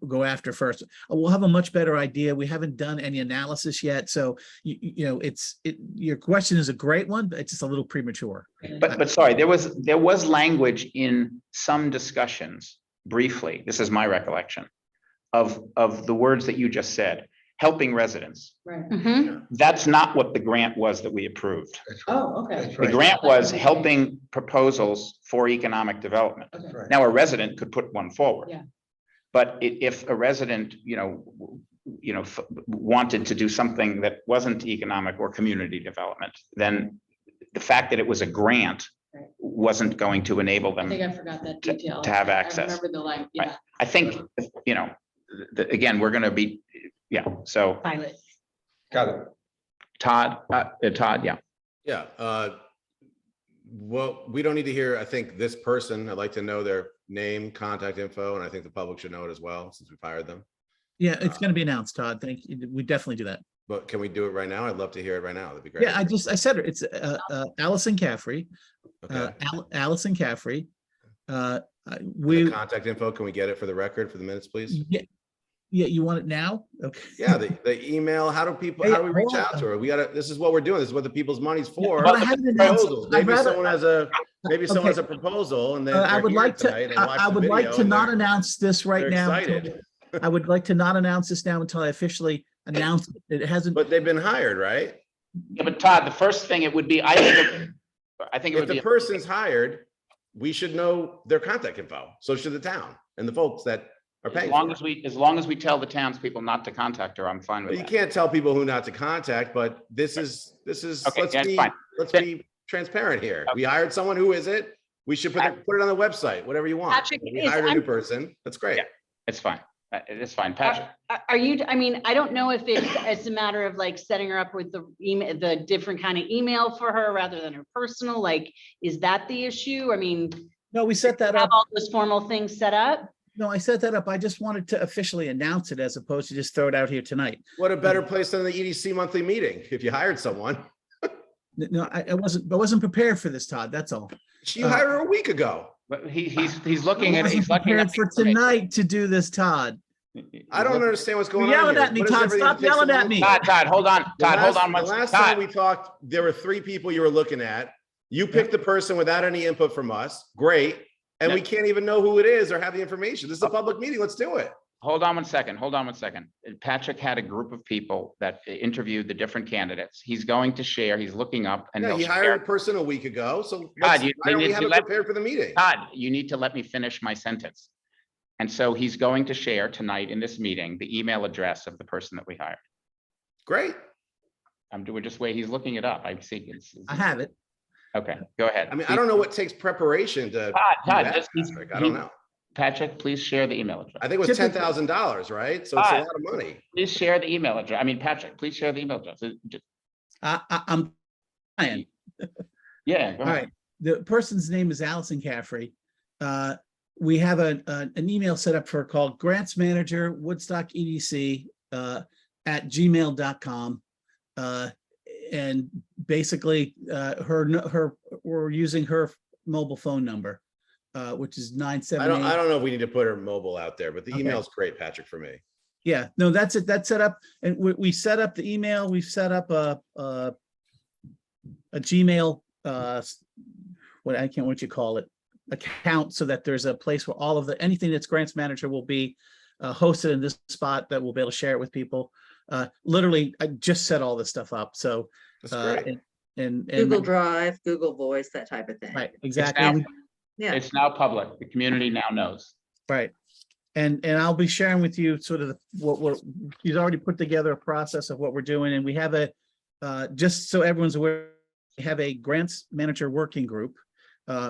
go after first. We'll have a much better idea. We haven't done any analysis yet, so your question is a great one, but it's just a little premature. But sorry, there was language in some discussions briefly, this is my recollection, of the words that you just said, helping residents. Right. Mhm. That's not what the grant was that we approved. That's right. Oh, okay. That's The right. grant was helping proposals for economic development. Okay. Right. Now, a resident could put one forward. Yeah. But if a resident, wanted to do something that wasn't economic or community development, then the fact that it was a grant Right. wasn't going to enable I think them. I forgot that to- detail. to have I access. remember the line, Right. yeah. I think, again, we're gonna be, so Pilot. Got it. Todd, yeah. Yeah, well, we don't need to hear, I think this person, I'd like to know their name, contact info, and I think the public should know it as well, since we've hired them. Yeah, it's gonna be announced, Todd. Thank you. We definitely do that. But can we do it right now? I'd love to hear it right now. That'd be great. Yeah, I said it. It's Allison Caffrey. Okay. Allison Caffrey. And We, the contact info, can we get it for the record, for the minutes, please? yeah, you want it now? Okay. Yeah, the email, how do do we reach out to her? This is what we're doing. This is what the people's money's for. But I haven't announced- Proposals. I'd Maybe rather- someone has a proposal and then I they're would here like to, tonight and they watch I the would like video to and not they're- announce this right they're now. excited. I would like to not announce this now until I officially announce it. It hasn't. But they've been hired, right? Yeah, but Todd, the first thing it would be, I think it If would the be, person's hired, we should know their contact info. So should the town and the folks that are as paying long for as it. we tell the townspeople not to contact her, I'm fine But with you that. can't tell people who not to contact, but this is, Okay, yeah, fine. let's be transparent here. We hired someone, who is it? We should put it on the website, whatever you want. Patrick, We is- hired a I'm- new person. That's great. Yeah. It's fine. It's fine, Patrick. Are you, I mean, I don't know if it's a matter of like setting her up with the email, the different kind of email for her rather than her personal, like, is that the issue? I mean, No, we set that have up. all those formal things set up? No, I set that up. I just wanted to officially announce it as opposed to just throw it out here tonight. What a better place than the EDC monthly meeting if you hired someone. No, I wasn't prepared for this, Todd. That's all. You hired her a week ago. But he's looking I at, wasn't he's looking prepared at. for tonight to do this, Todd. I don't understand what's going on You're yelling here. at me, What does Todd. everything Stop take so yelling at long me. for? Todd, hold on, The Todd, hold last- on one The second. last time Todd, we talked, there were 3 people you were looking at. You picked the person without any input from us. Great. And we can't even know who it is or have the information. This is a public meeting. Let's do it. hold on one second. Patrick had a group of people that interviewed the different candidates. He's going to share, he's looking up and Yeah, he'll he hired share. a person a week ago. So Todd, why you don't we need have to it let- prepared for the meeting? Todd, you need to let me finish my sentence. And so he's going to share tonight in this meeting, the email address of the person that we hired. Great. We're just wait, he's looking it up. I see. I have it. Okay, go ahead. I mean, I don't know what takes preparation to. do Todd, that, just, Patrick. I don't know. Patrick, please share the email address. I think it was Typically- $10,000, right? So it's a Todd. lot of money. Please share the email address. I mean, Patrick, please share the email address. I'm trying. Yeah, go All ahead. right. The person's name is Allison Caffrey. We have an email set up for her called Grants Manager Woodstock EDC at gmail.com. And basically we're using her mobile phone number, which is I 978. don't know if we need to put her mobile out there, but the Okay. email's great, Patrick, for me. Yeah, no, that's it. That's set up. And we set up the email. We've set up a Gmail, what you call it, account, so that there's a place where all of anything that's grants manager will be hosted in this spot that we'll be able to share it with people. Literally, I just set all this stuff up. So, That's great. Google Drive, Google Voice, that type of thing. Right, It's exactly. now, And we- Yeah. it's now public. The community now knows. Right. And I'll be sharing with you sort of he's already put together a process of what we're doing, and we have just so everyone's aware, we have a grants manager working group,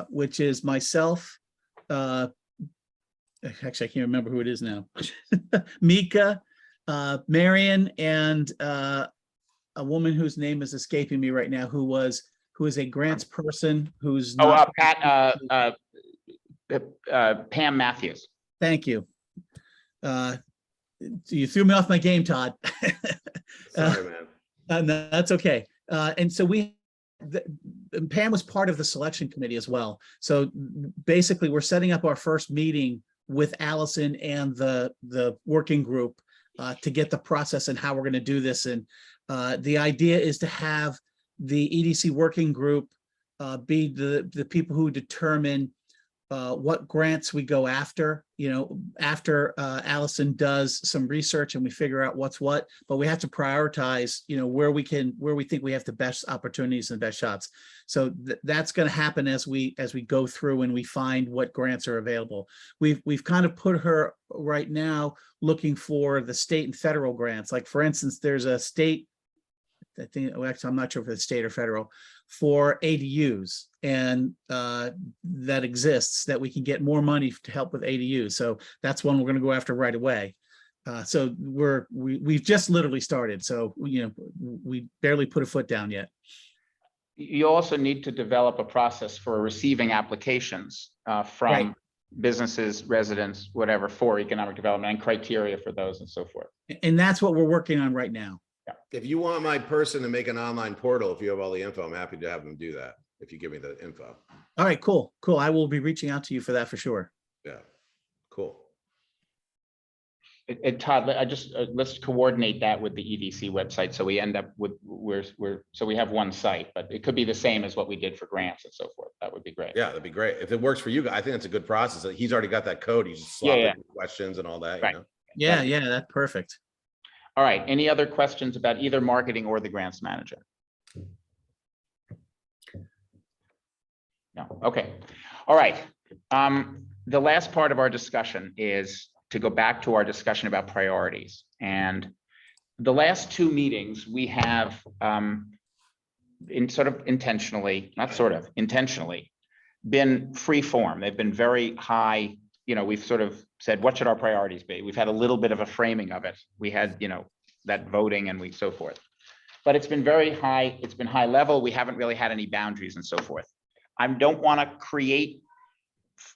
which is myself, actually, I can't remember who it is now. Mika, Marion, and a woman whose name is escaping me right now, who is a grants person who's Oh, not. Pam Matthews. Thank you. You threw me off my game, Todd. Sorry, man. No, that's okay. And so Pam was part of the selection committee as well. So basically, we're setting up our first meeting with Allison and the working group to get the process and how we're going to do this. And the idea is to have the EDC working group be the people who determine what grants we go after, after Allison does some research and we figure out what's what, but we have to prioritize, where we think we have the best opportunities and best shots. So that's going to happen as we go through and we find what grants are available. We've kind of put her right now looking for the state and federal grants. Like, for instance, there's a state, I think, actually, I'm not sure if it's state or federal, for ADUs, and that exists, that we can get more money to help with ADUs. So that's one we're going to go after right away. So we've just literally started. So, we barely put a foot down yet. You also need to develop a process for receiving applications from Right. businesses, residents, whatever, for economic development, and criteria for those and so forth. And that's what we're working on right now. If you want my person to make an online portal, if you have all the info, I'm happy to have them do that. If you give me the info. All right, cool. I will be reaching out to you for that for sure. Yeah, cool. Todd, let's coordinate that with the EDC website, so we end up with so we have one site, but it could be the same as what we did for grants and so forth. That would be great. Yeah, that'd be great. If it works for you guys, I think that's a good process. He's already got that code. He's just swapping questions and all that. Right. Yeah, that's perfect. All right, any other questions about either marketing or the grants manager? No, okay. All right. The last part of our discussion is to go back to our discussion about priorities. And the last two meetings we have intentionally been free form. They've been very high. We've sort of said, what should our priorities be? We've had a little bit of a framing of it. We had, that voting and so forth, but it's been very high. It's been high level. We haven't really had any boundaries and so forth. I don't want to create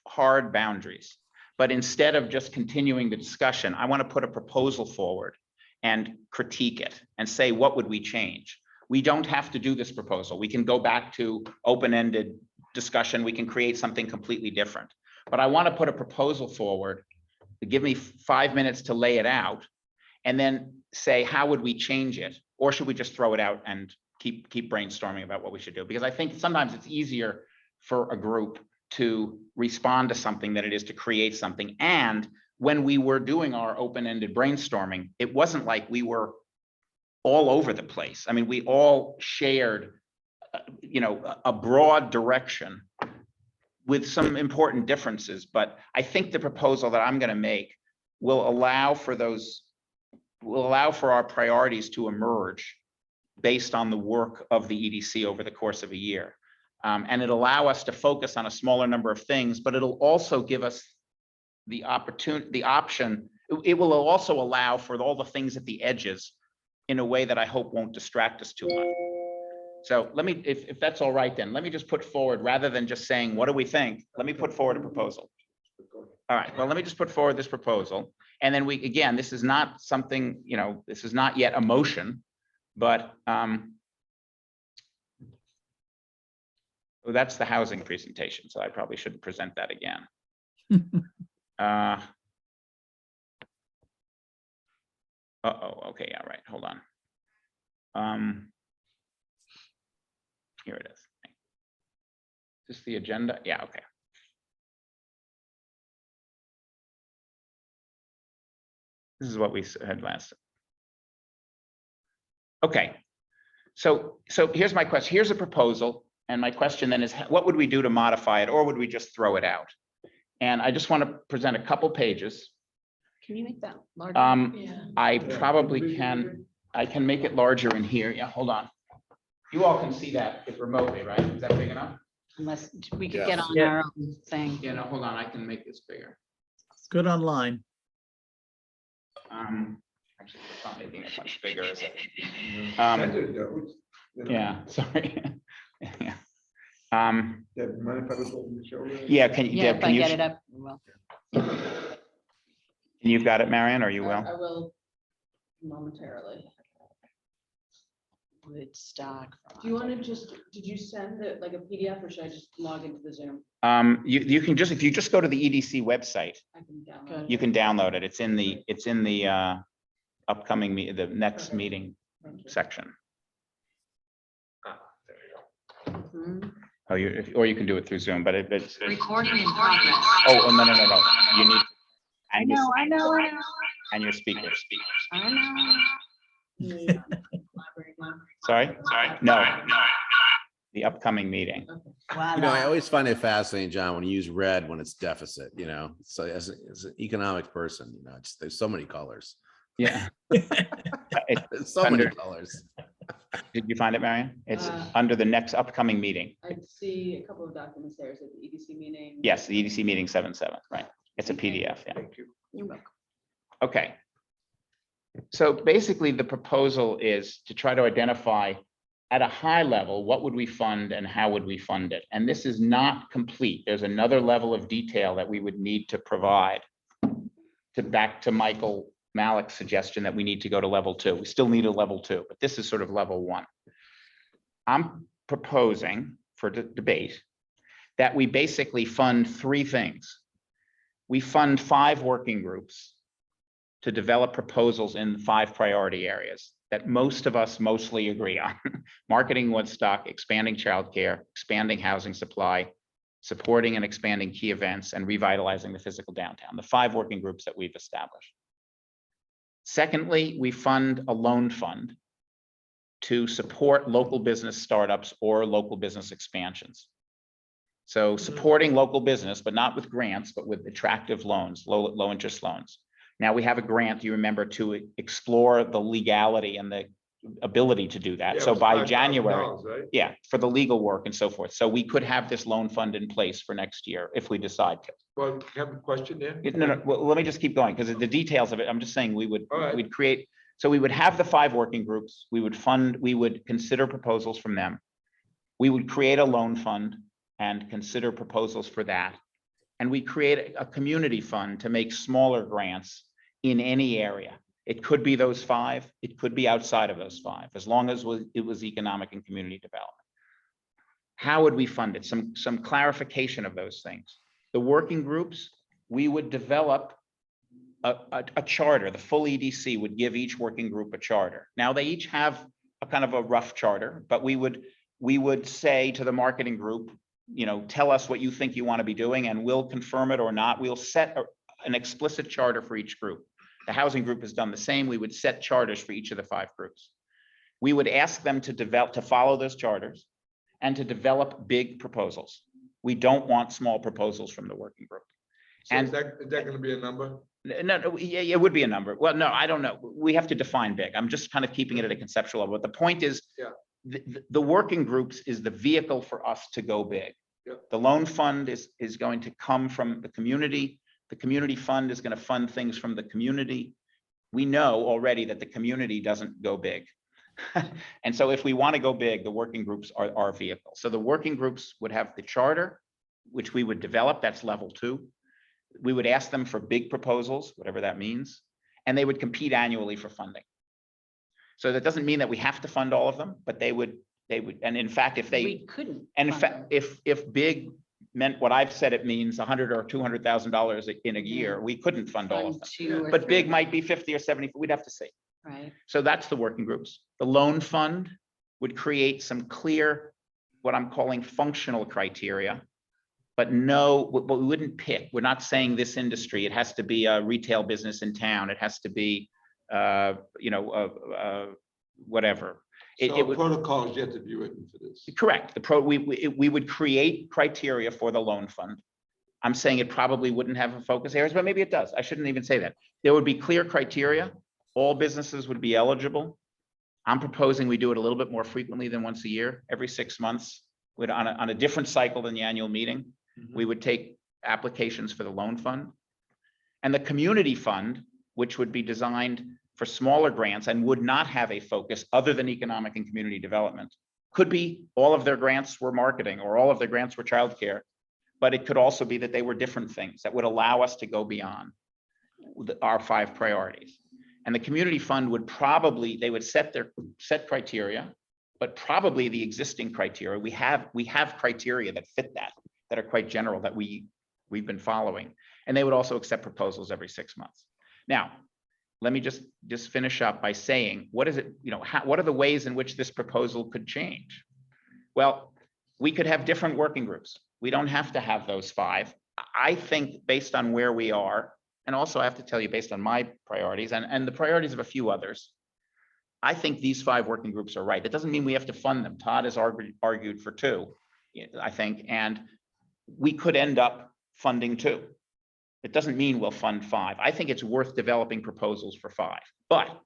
hard boundaries, but instead of just continuing the discussion, I want to put a proposal forward and critique it and say, what would we change? We don't have to do this proposal. We can go back to open-ended discussion. We can create something completely different. But I want to put a proposal forward, give me 5 minutes to lay it out, and then say, how would we change it? Or should we just throw it out and keep brainstorming about what we should do? Because I think sometimes it's easier for a group to respond to something than it is to create something. And when we were doing our open-ended brainstorming, it wasn't like we were all over the place. I mean, we all shared, a broad direction with some important differences, but I think the proposal that I'm going to make will allow for our priorities to emerge based on the work of the EDC over the course of a year. And it'll allow us to focus on a smaller number of things, but it'll also give us the option. It will also allow for all the things at the edges in a way that I hope won't distract us too much. So let me, if that's all right, then let me just put forward, rather than just saying, what do we think? Let me put forward a proposal. All right, well, let me just put forward this proposal. And then again, this is not something, this is not yet a motion, but that's the housing presentation. So I probably shouldn't present that again. Okay, all right, hold on. Here it is. Is this the agenda? Yeah, okay. This is what we had last. Okay, So here's my question. Here's a proposal. And my question then is, what would we do to modify it, or would we just throw it out? And I just want to present a couple pages. Can you make that larger? I probably can, I can make it larger in here. Yeah, hold on. You all can see that if remotely, right? Is that big enough? Unless we could Yes. get on Yeah. our own thing. Yeah, no, hold on. I can make this bigger. Good online. Actually, it's not making it much bigger, is it? Send it, though. You know. Yeah, sorry. Yeah. Yeah, mind if I was holding the show? Yeah, can you, Yeah, Deb, if can I you, get it up, we will. you've got it, Marion, or you will? I will momentarily. Woodstock. Do you want to just, did you send it like a PDF or should I just log into the Zoom? You can just, if you just go to the EDC website, I can download. Good. it. you can download it. It's in the upcoming, the next Okay. meeting Thank you. section. Mhm. Oh, or you can do it through Zoom, but it's. Recording in progress. Oh, no, no, no, no. You need. I and your- know, I know, I know. And your speakers. I know. Library now. Sorry? No. The upcoming meeting. You know, I always find it fascinating, John, when you use red when it's deficit, you know, so as an economic person, you know, there's so many colors. Yeah. There's so many Under- colors. Did you find it, Marion? It's Uh, under the next upcoming meeting. I see a couple of documents there. Is it the EDC meeting? Yes, the EDC meeting 7/7, right? It's a PDF, yeah. Thank you. You're welcome. Okay. So basically, the proposal is to try to identify at a high level, what would we fund and how would we fund it? And this is not complete. There's another level of detail that we would need to provide to back to Michael Malik's suggestion that we need to go to level 2. We still need a level 2, but this is sort of level 1. I'm proposing for debate that we basically fund 3 things. We fund 5 working groups to develop proposals in 5 priority areas that most of us mostly agree on. Marketing Woodstock, expanding childcare, expanding housing supply, supporting and expanding key events, and revitalizing the physical downtown, the 5 working groups that we've established. Secondly, we fund a loan fund to support local business startups or local business expansions. So supporting local business, but not with grants, but with attractive loans, low interest loans. Now we have a grant, you remember, to explore the legality and the ability to do that. Yeah, it So was by $5,000, January, right? yeah, for the legal work and so forth. So we could have this loan fund in place for next year if we decide to. Well, you have a question there? No, no, well, let me just keep going because the details of it, I'm just saying we would, All right. we'd create, so we would have the 5 working groups, we would fund, we would consider proposals from them. We would create a loan fund and consider proposals for that. And we create a community fund to make smaller grants in any area. It could be those 5, it could be outside of those 5, as long as it was economic and community development. How would we fund it? Some clarification of those things. The working groups, we would develop a charter. The full EDC would give each working group a charter. Now they each have a kind of a rough charter, but we would say to the marketing group, you know, tell us what you think you want to be doing and we'll confirm it or not. We'll set an explicit charter for each group. The housing group has done the same. We would set charters for each of the 5 groups. We would ask them to follow those charters and to develop big proposals. We don't want small proposals from the working group. So And- is that going to be a number? No, yeah, it would be a number. Well, no, I don't know. We have to define big. I'm just kind of keeping it at a conceptual level. But the point is, Yeah. the working groups is the vehicle for us to go big. Yeah. The loan fund is going to come from the community. The community fund is going to fund things from the community. We know already that the community doesn't go big. And so if we want to go big, the working groups are our vehicle. So the working groups would have the charter, which we would develop. That's level 2. We would ask them for big proposals, whatever that means, and they would compete annually for funding. So that doesn't mean that we have to fund all of them, but they would, and in fact, if they, We couldn't. and in fund fact, them. if big meant what I've said it means, $100,000 or $200,000 in a year, we couldn't fund all of Fund them. 2 or But 3, big might be 50 or 70, we'd have to see. right? So that's the working groups. The loan fund would create some clear, what I'm calling functional criteria, but no, but we wouldn't pick. We're not saying this industry, it has to be a retail business in town. It has to be, whatever. It So would, protocol is yet to be written for this. correct. We would create criteria for the loan fund. I'm saying it probably wouldn't have a focus areas, but maybe it does. I shouldn't even say that. There would be clear criteria. All businesses would be eligible. I'm proposing we do it a little bit more frequently than once a year, every 6 months, with on a different cycle than the annual meeting. We would take applications for the loan fund. And the community fund, which would be designed for smaller grants and would not have a focus other than economic and community development. Could be all of their grants were marketing or all of their grants were childcare, but it could also be that they were different things that would allow us to go beyond our 5 priorities. And the community fund would probably, they would set criteria, but probably the existing criteria, we have criteria that fit that are quite general that we've been following. And they would also accept proposals every 6 months. Now, let me just finish up by saying, what is it, what are the ways in which this proposal could change? Well, we could have different working groups. We don't have to have those 5. I think based on where we are, and also I have to tell you based on my priorities and the priorities of a few others, I think these 5 working groups are right. That doesn't mean we have to fund them. Todd has argued for 2, I think, and we could end up funding 2. It doesn't mean we'll fund 5. I think it's worth developing proposals for 5. But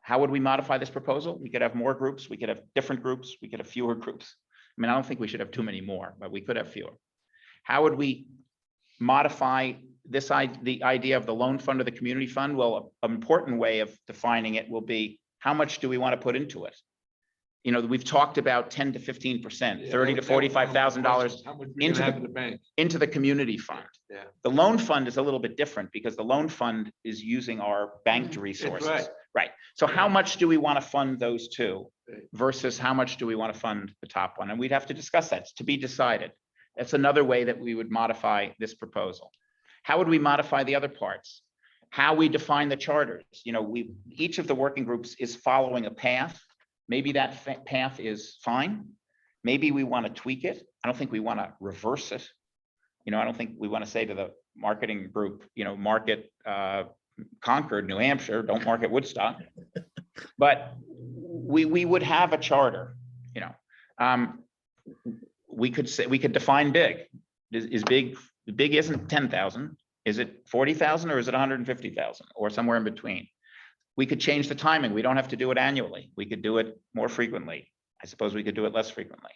how would we modify this proposal? We could have more groups. We could have different groups. We could have fewer groups. I mean, I don't think we should have too many more, but we could have fewer. How would we modify the idea of the loan fund or the community fund? Well, an important way of defining it will be, how much do we want to put into it? We've talked about 10 to 15%, $30,000 to $45,000 into the community fund. Yeah. The loan fund is a little bit different because the loan fund is using our banked resources. Right. So how much do we want to fund those 2 versus how much do we want to fund the top one? And we'd have to discuss that. It's to be decided. That's another way that we would modify this proposal. How would we modify the other parts? How we define the charters. Each of the working groups is following a path. Maybe that path is fine. Maybe we want to tweak it. I don't think we want to reverse it. I don't think we want to say to the marketing group, market Concord, New Hampshire, don't market Woodstock. But we would have a charter. We could define big. Is big isn't 10,000. Is it 40,000 or is it 150,000 or somewhere in between? We could change the timing. We don't have to do it annually. We could do it more frequently. I suppose we could do it less frequently.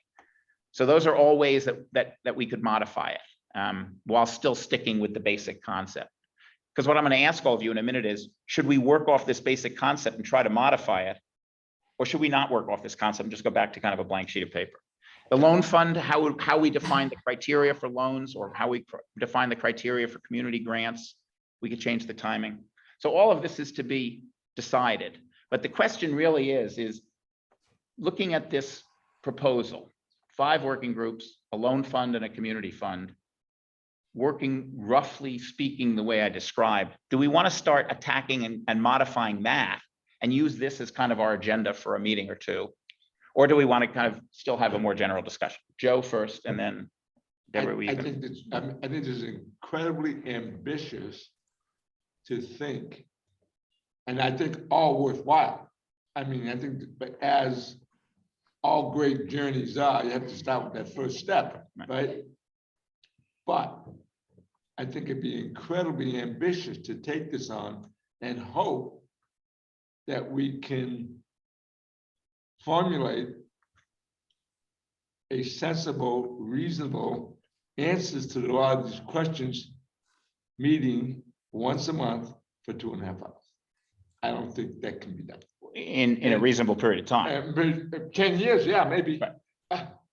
So those are all ways that we could modify it while still sticking with the basic concept. Because what I'm going to ask all of you in a minute is, should we work off this basic concept and try to modify it? Or should we not work off this concept and just go back to kind of a blank sheet of paper? The loan fund, how we define the criteria for loans or how we define the criteria for community grants, we could change the timing. So all of this is to be decided. But the question really is looking at this proposal, 5 working groups, a loan fund and a community fund, working roughly speaking the way I described, do we want to start attacking and modifying that and use this as kind of our agenda for a meeting or 2? Or do we want to kind of still have a more general discussion? Joe first, and then Deborah. I think it's incredibly ambitious to think, and I think all worthwhile. I mean, I think, but as all great journeys are, you have to start with that first step, right? But I think it'd be incredibly ambitious to take this on and hope that we can formulate a sensible, reasonable answers to a lot of these questions, meeting once a month for 2.5 hours. I don't think that can be done. In a reasonable period of time. 10 years, yeah, maybe.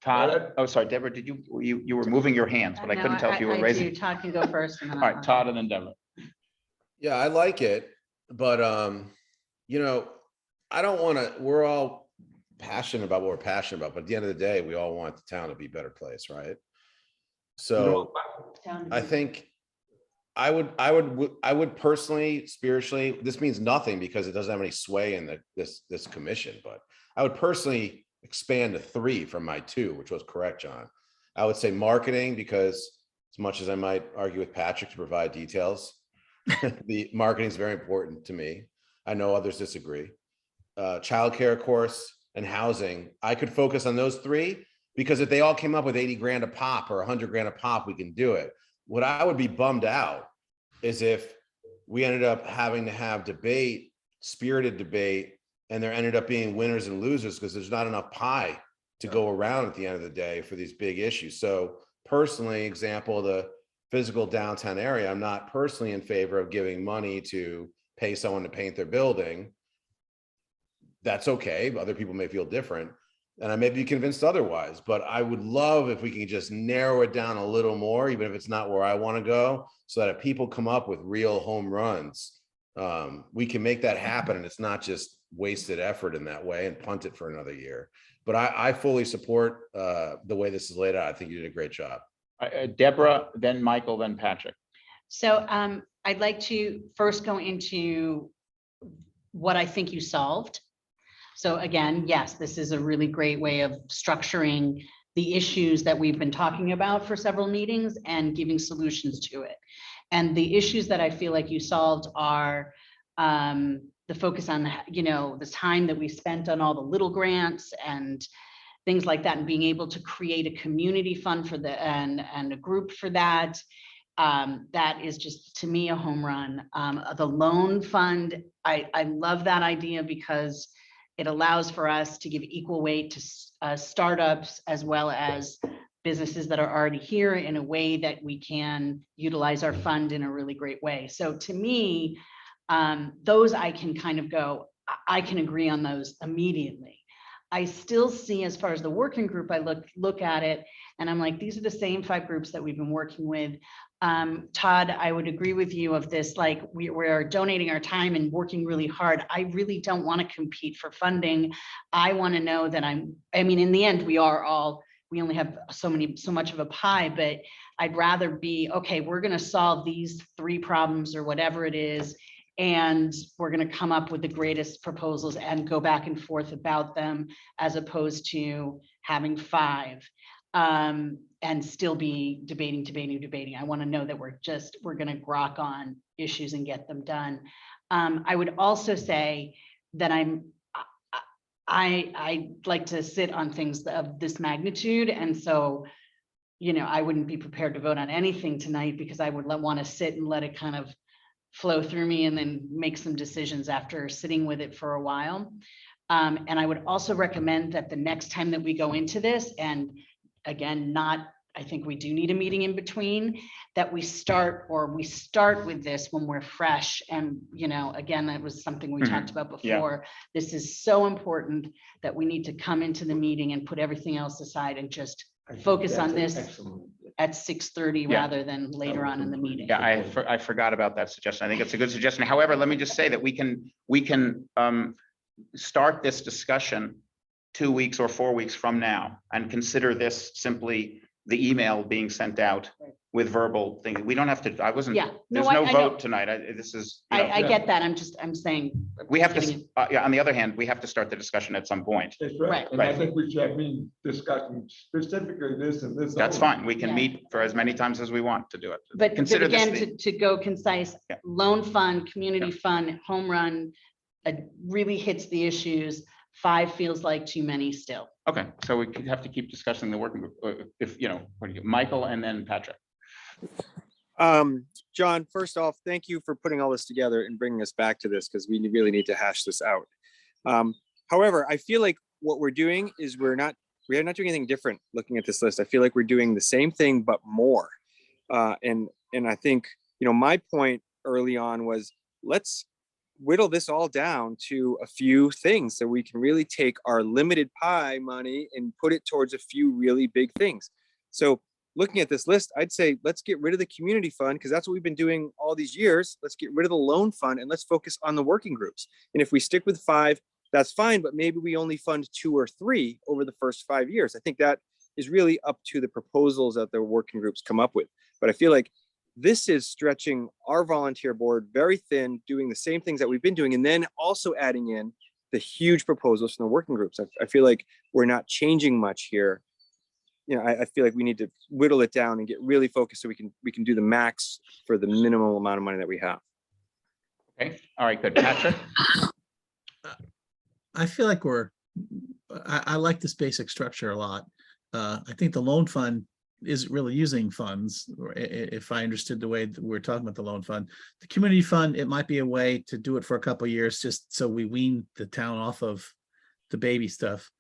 Todd, oh, sorry, Deborah, did you were moving your hands, but I couldn't tell if you were raising. Todd can go first. And then All right, Todd and then Deborah. Yeah, I like it, but I don't want to, we're all passionate about what we're passionate about, but at the end of the day, we all want the town to be a better place, right? So I think I would personally, spiritually, this means nothing because it doesn't have any sway in this commission, but I would personally expand to 3 from my 2, which was correct, John. I would say marketing, because as much as I might argue with Patrick to provide details, the marketing is very important to me. I know others disagree. Childcare, of course, and housing, I could focus on those three, because if they all came up with 80 grand a pop or 100 grand a pop, we can do it. What I would be bummed out is if we ended up having to have debate, spirited debate, and there ended up being winners and losers because there's not enough pie to go around at the end of the day for these big issues. So personally, example, the physical downtown area, I'm not personally in favor of giving money to pay someone to paint their building. That's okay. Other people may feel different. And I may be convinced otherwise, but I would love if we can just narrow it down a little more, even if it's not where I want to go, so that if people come up with real home runs, we can make that happen. And it's not just wasted effort in that way and punt it for another year. But I fully support the way this is laid out. I think you did a great job. Deborah, then Michael, then Patrick. So I'd like to first go into what I think you solved. So again, yes, this is a really great way of structuring the issues that we've been talking about for several meetings and giving solutions to it. And the issues that I feel like you solved are the focus on, the time that we spent on all the little grants and things like that, and being able to create a community fund for and a group for that. That is just, to me, a home run. The loan fund, I love that idea because it allows for us to give equal weight to startups as well as businesses that are already here in a way that we can utilize our fund in a really great way. So to me, those I can kind of go, I can agree on those immediately. I still see, as far as the working group, I look at it and I'm like, these are the same 5 groups that we've been working with. Todd, I would agree with you of this, like we're donating our time and working really hard. I really don't want to compete for funding. I want to know that I mean, in the end, we only have so much of a pie, but I'd rather be, okay, we're going to solve these 3 problems or whatever it is. And we're going to come up with the greatest proposals and go back and forth about them, as opposed to having 5 and still be debating. I want to know that we're going to grok on issues and get them done. I would also say that I like to sit on things of this magnitude. And so, I wouldn't be prepared to vote on anything tonight because I would want to sit and let it kind of flow through me and then make some decisions after sitting with it for a while. And I would also recommend that the next time that we go into this, and again, I think we do need a meeting in between, that we start with this when we're fresh. And, again, that was something we talked about before. Yeah. This is so important that we need to come into the meeting and put everything else aside and just focus on this at 6:30 rather than later on in the meeting. Yeah, I forgot about that suggestion. I think it's a good suggestion. However, let me just say that we can start this discussion 2 weeks or 4 weeks from now and consider this simply the email being sent out with verbal things. We don't have to, there's no vote tonight. This is, I get that. I'm saying. We have to, on the other hand, we have to start the discussion at some point. That's right. And I think we should have been discussing specifically this and this. That's fine. We can meet for as many times as we want to do it. But consider again, to go concise, loan fund, community fund, home run, really hits the issues. 5 feels like too many still. Okay, so we have to keep discussing the working group. If Michael and then Patrick. John, first off, thank you for putting all this together and bringing us back to this, because we really need to hash this out. However, I feel like what we're doing is we're not doing anything different looking at this list. I feel like we're doing the same thing, but more. And I think, my point early on was, let's whittle this all down to a few things so we can really take our limited pie money and put it towards a few really big things. So looking at this list, I'd say, let's get rid of the community fund, because that's what we've been doing all these years. Let's get rid of the loan fund and let's focus on the working groups. And if we stick with 5, that's fine, but maybe we only fund 2 or 3 over the first 5 years. I think that is really up to the proposals that the working groups come up with. But I feel like this is stretching our volunteer board very thin, doing the same things that we've been doing, and then also adding in the huge proposals from the working groups. I feel like we're not changing much here. I feel like we need to whittle it down and get really focused so we can do the max for the minimal amount of money that we have. Okay, all right, good. Patrick? I feel like I like this basic structure a lot. I think the loan fund isn't really using funds, if I understood the way that we're talking about the loan fund. The community fund, it might be a way to do it for a couple of years, just so we wean the town off of the baby stuff.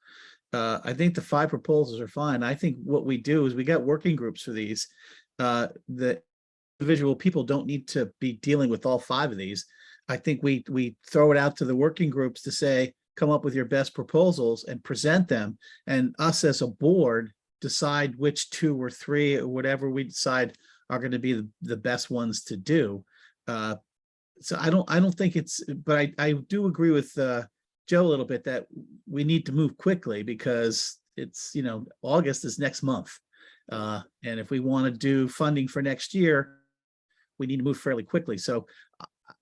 I think the 5 proposals are fine. I think what we do is we got working groups for these. The individual people don't need to be dealing with all 5 of these. I think we throw it out to the working groups to say, come up with your best proposals and present them. And us as a board decide which 2 or 3 or whatever we decide are going to be the best ones to do. So I don't think it's, but I do agree with Joe a little bit that we need to move quickly because it's, August is next month. And if we want to do funding for next year, we need to move fairly quickly. So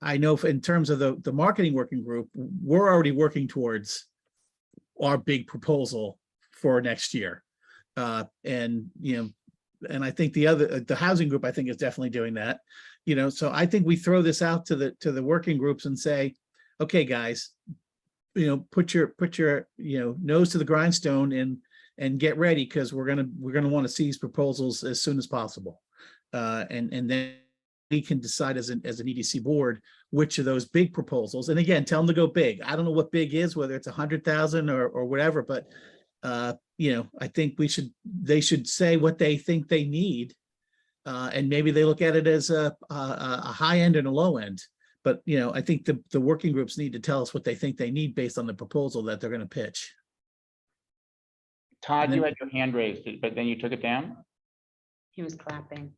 I know in terms of the marketing working group, we're already working towards our big proposal for next year. And I think the housing group, I think, is definitely doing that. So I think we throw this out to the working groups and say, okay, guys, put your nose to the grindstone and get ready, because we're gonna want to see these proposals as soon as possible. And then we can decide as an EDC board which of those big proposals, and again, tell them to go big. I don't know what big is, whether it's 100,000 or whatever, but I think they should say what they think they need. And maybe they look at it as a high end and a low end. But, I think the working groups need to tell us what they think they need based on the proposal that they're going to pitch. Todd, And you then- had your hand raised, but then you took it down? He was clapping.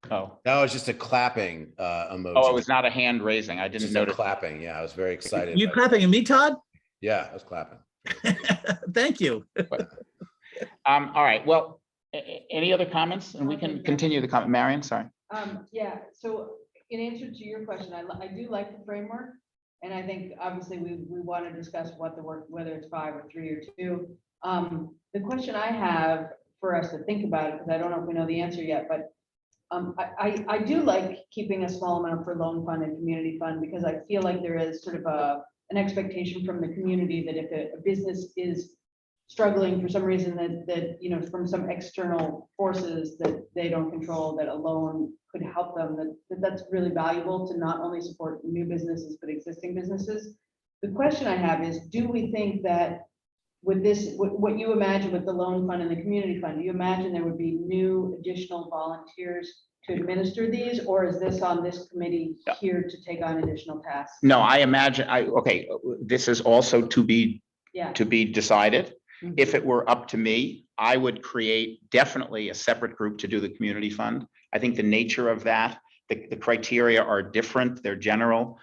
Oh, That was just a clapping emoji. oh, it was not a hand raising. I didn't Just a notice. clapping. Yeah, I was very excited. You clapping at me, Todd? Yeah, I was clapping. Thank you. All right, well, any other comments? And we can continue the comment. Marion, sorry. Yeah, so in answer to your question, I do like the framework. And I think obviously we want to discuss what the work, whether it's 5 or 3 or 2. The question I have for us to think about it, because I don't know if we know the answer yet, but I do like keeping a small amount for loan fund and community fund, because I feel like there is sort of an expectation from the community that if a business is struggling for some reason that from some external forces that they don't control, that a loan could help them, that's really valuable to not only support new businesses, but existing businesses. The question I have is, do we think that with this, what you imagine with the loan fund and the community fund, do you imagine there would be new additional volunteers to administer these, or is this on this committee here to take on additional tasks? No, I imagine, okay, this is also to be decided. Mhm. If it were up to me, I would create definitely a separate group to do the community fund. I think the nature of that, the criteria are different, they're general.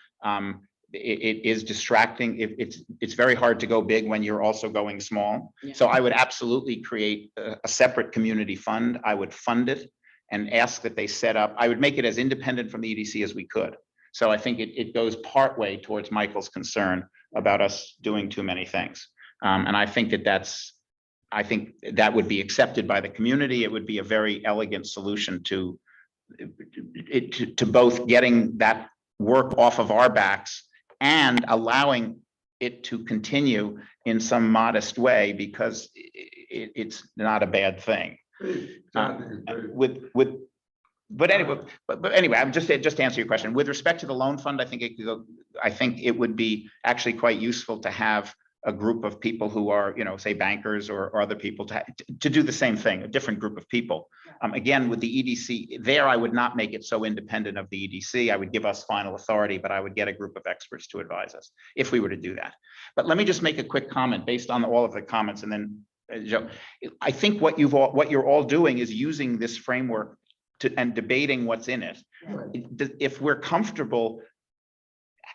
It is distracting. It's very hard to go big when you're also going small. Yeah. So I would absolutely create a separate community fund. I would fund it and ask that they set up, I would make it as independent from the EDC as we could. So I think it goes partway towards Michael's concern about us doing too many things. And I think that would be accepted by the community. It would be a very elegant solution to both getting that work off of our backs and allowing it to continue in some modest way, because it's not a bad thing. But anyway, I'm just to answer your question. With respect to the loan fund, I think it would be actually quite useful to have a group of people who are, say bankers or other people to do the same thing, a different group of people. Again, with the EDC there, I would not make it so independent of the EDC. I would give us final authority, but I would get a group of experts to advise us if we were to do that. But let me just make a quick comment based on all of the comments, and then Joe, I think what you're all doing is using this framework and debating what's in it. If we're comfortable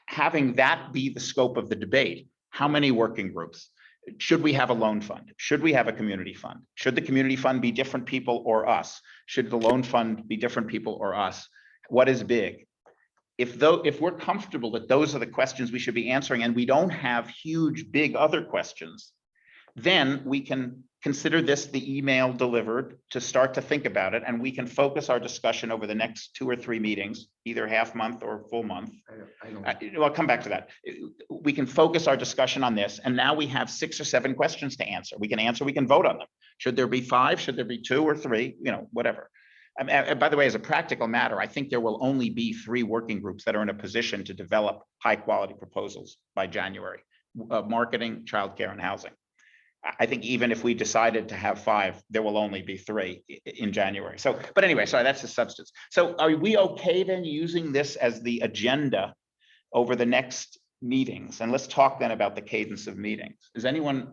having that be the scope of the debate, how many working groups? Should we have a loan fund? Should we have a community fund? Should the community fund be different people or us? Should the loan fund be different people or us? What is big? If we're comfortable that those are the questions we should be answering, and we don't have huge, big other questions, then we can consider this the email delivered to start to think about it, and we can focus our discussion over the next 2 or 3 meetings, either half month or full month. I'll come back to that. we can focus our discussion on this, and now we have 6 or 7 questions to answer. We can vote on them. Should there be 5? Should there be 2 or 3? You know, whatever. And by the way, as a practical matter, I think there will only be 3 working groups that are in a position to develop high-quality proposals by January: marketing, childcare, and housing. I think even if we decided to have 5, there will only be 3 in January. So, but anyway, sorry, that's the substance. So are we okay then using this as the agenda over the next meetings? And let's talk then about the cadence of meetings. Is anyone,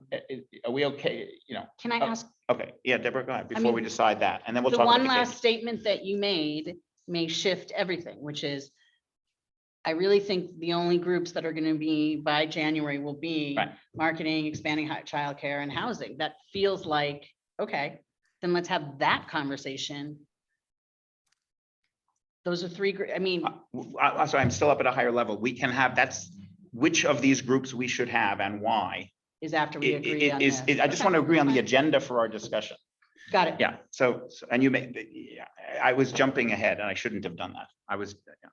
are we okay? You know, Can I ask, okay, yeah, Deborah, go ahead before we mean, decide that, and then we'll the talk about one the last cadence. statement that you made may shift everything, which is, I really think the only groups that are going to be by January will be Right. marketing, expanding childcare and housing. That feels like, okay, then let's have that conversation. Those are 3, I mean, I'm sorry, I'm still up at a higher level. We can have, that's which of these groups we should have and why. is after we agree on Is, this. I just Okay, want to agree on the fine. agenda for our discussion. Got it. Yeah, so, and you may, yeah, I was jumping ahead and I shouldn't have done that. I was, yeah.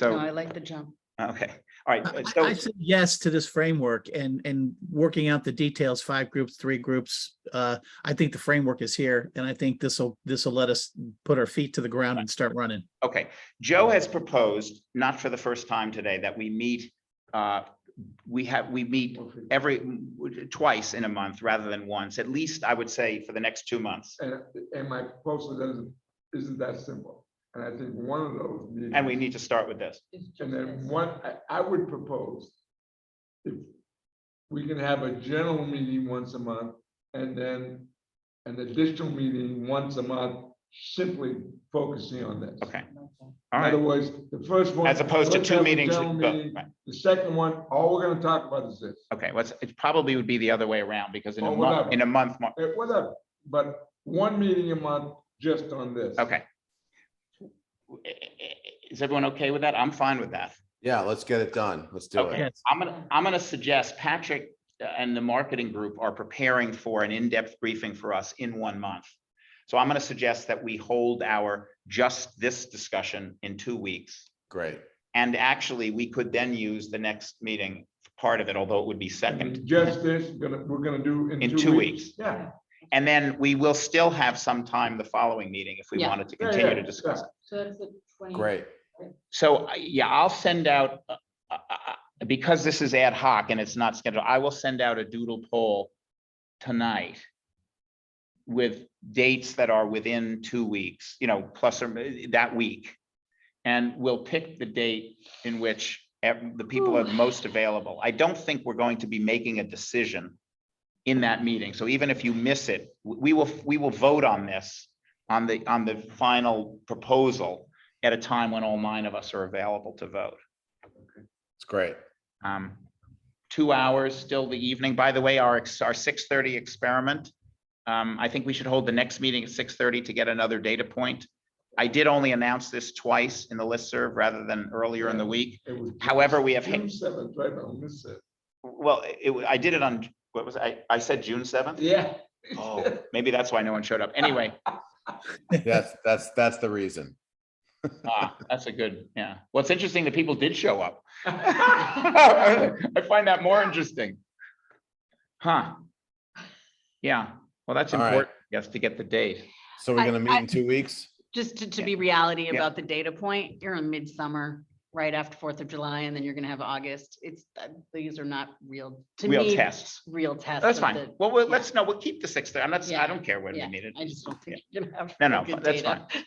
No, So, I like the jump. okay, all right, I so, said yes to this framework and working out the details, 5 groups, 3 groups. I think the framework is here, and I think this will let us put our feet to the ground and start running. okay. Joe has proposed, not for the first time today, that we meet, we meet twice in a month rather than once, at least I would say for the next 2 months. And my proposal isn't that simple. And I think one of those meetings. And we need to start with this. And then I would propose, if we can have a general meeting once a month, and then an additional meeting once a month, simply focusing on this. Okay, all In right. other words, the first one. As opposed to let's 2 have a meetings. general meeting. Right. The second one, all we're gonna talk about is this. Okay, it probably would be the other way around, because in a Or month, whatever. in a month, Whatever, but 1 meeting a month just on this. okay. Is everyone okay with that? I'm fine with that. Yeah, let's get it done. Let's do Okay, it. Yes. I'm gonna suggest Patrick and the marketing group are preparing for an in-depth briefing for us in 1 month. So I'm gonna suggest that we hold our just this discussion in 2 weeks. Great. And actually, we could then use the next meeting, part of it, although it would be second. Just this, we're gonna do in In 2 2 weeks. weeks. Yeah. And then we will still have some time the following meeting if we Yeah. wanted to Yeah, continue yeah, to discuss it. So that's the 20. Great. So, yeah, I'll send out, because this is ad hoc and it's not scheduled, I will send out a doodle poll tonight with dates that are within 2 weeks, you know, plus or that week. And we'll pick the date in which the people are most available. I don't think we're going to be making a decision in that meeting. So even if you miss it, we will vote on this, on the final proposal at a time when all 9 of us are available to vote. It's great. 2 hours, still the evening. By the way, our 6:30 experiment, I think we should hold the next meeting at 6:30 to get another data point. I did only announce this twice in the listserv rather than earlier in the week. It was However, we have, June 7th, right? I'll miss it. well, I did it on, what was I said June 7th? Yeah. Oh, maybe that's why no one showed up. Anyway, That's the reason. that's a good, yeah. Well, it's interesting that people did show up. I find that more interesting. Huh. Yeah, well, that's All right. important, yes, to get the date. So we're gonna meet I- in 2 weeks? Just to be reality Yeah. about the data point, you're in midsummer, right after 4th of July, and then you're gonna have August. These are not real, to Real me, tests. real tests. That's of fine. the- Well, yeah. let's, no, we'll keep the 6:30. I Yeah, don't care when we yeah, need it. I just don't think you're gonna have. No, good that's data. fine.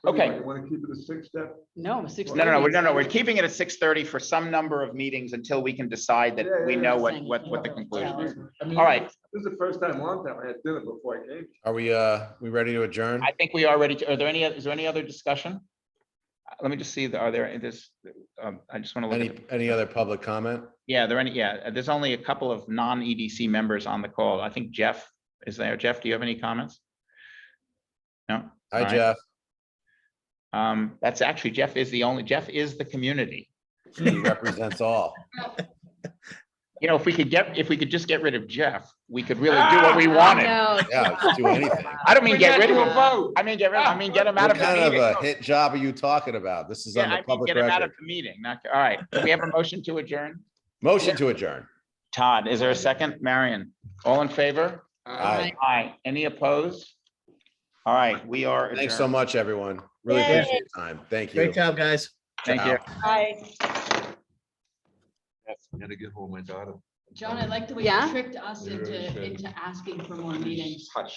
Okay. You want to keep it a 6 step? No, 6. No, we're keeping it at 6:30 for some number of meetings until we can decide that we know what the conclusion is. I mean, All right. This is the first time, long time I had dinner before I came. Are we ready to adjourn? I think we are ready to, is there any other discussion? Let me just see, are there, I just want to look at. Any other public comment? Yeah, there's only a couple of non-EDC members on the call. I think Jeff is there. Jeff, do you have any comments? No? All Hi, right. Jeff. That's actually, Jeff is the community. He represents all. You know, if we could just get rid of Jeff, we could really do what we wanted. No, Yeah, let's do anything. I don't mean get rid of We him. got to a vote. I mean, get him out What of the kind of meeting. a hit job are you talking about? This is Yeah, on I the mean, public get him out of record. the meeting. All right. Do we have a motion to adjourn? Motion to adjourn. Todd, is there a second? Marion, all in favor? Aye. Aye. Any opposed? All right, we are Thanks so adjourned. much, everyone. Really Yay. appreciate your time. Thank you. Great job, guys. Thank you. Ciao. Bye. I gotta get home, my daughter. John, I like the way Yeah? you tricked us You really should. into asking for more meetings. Hush.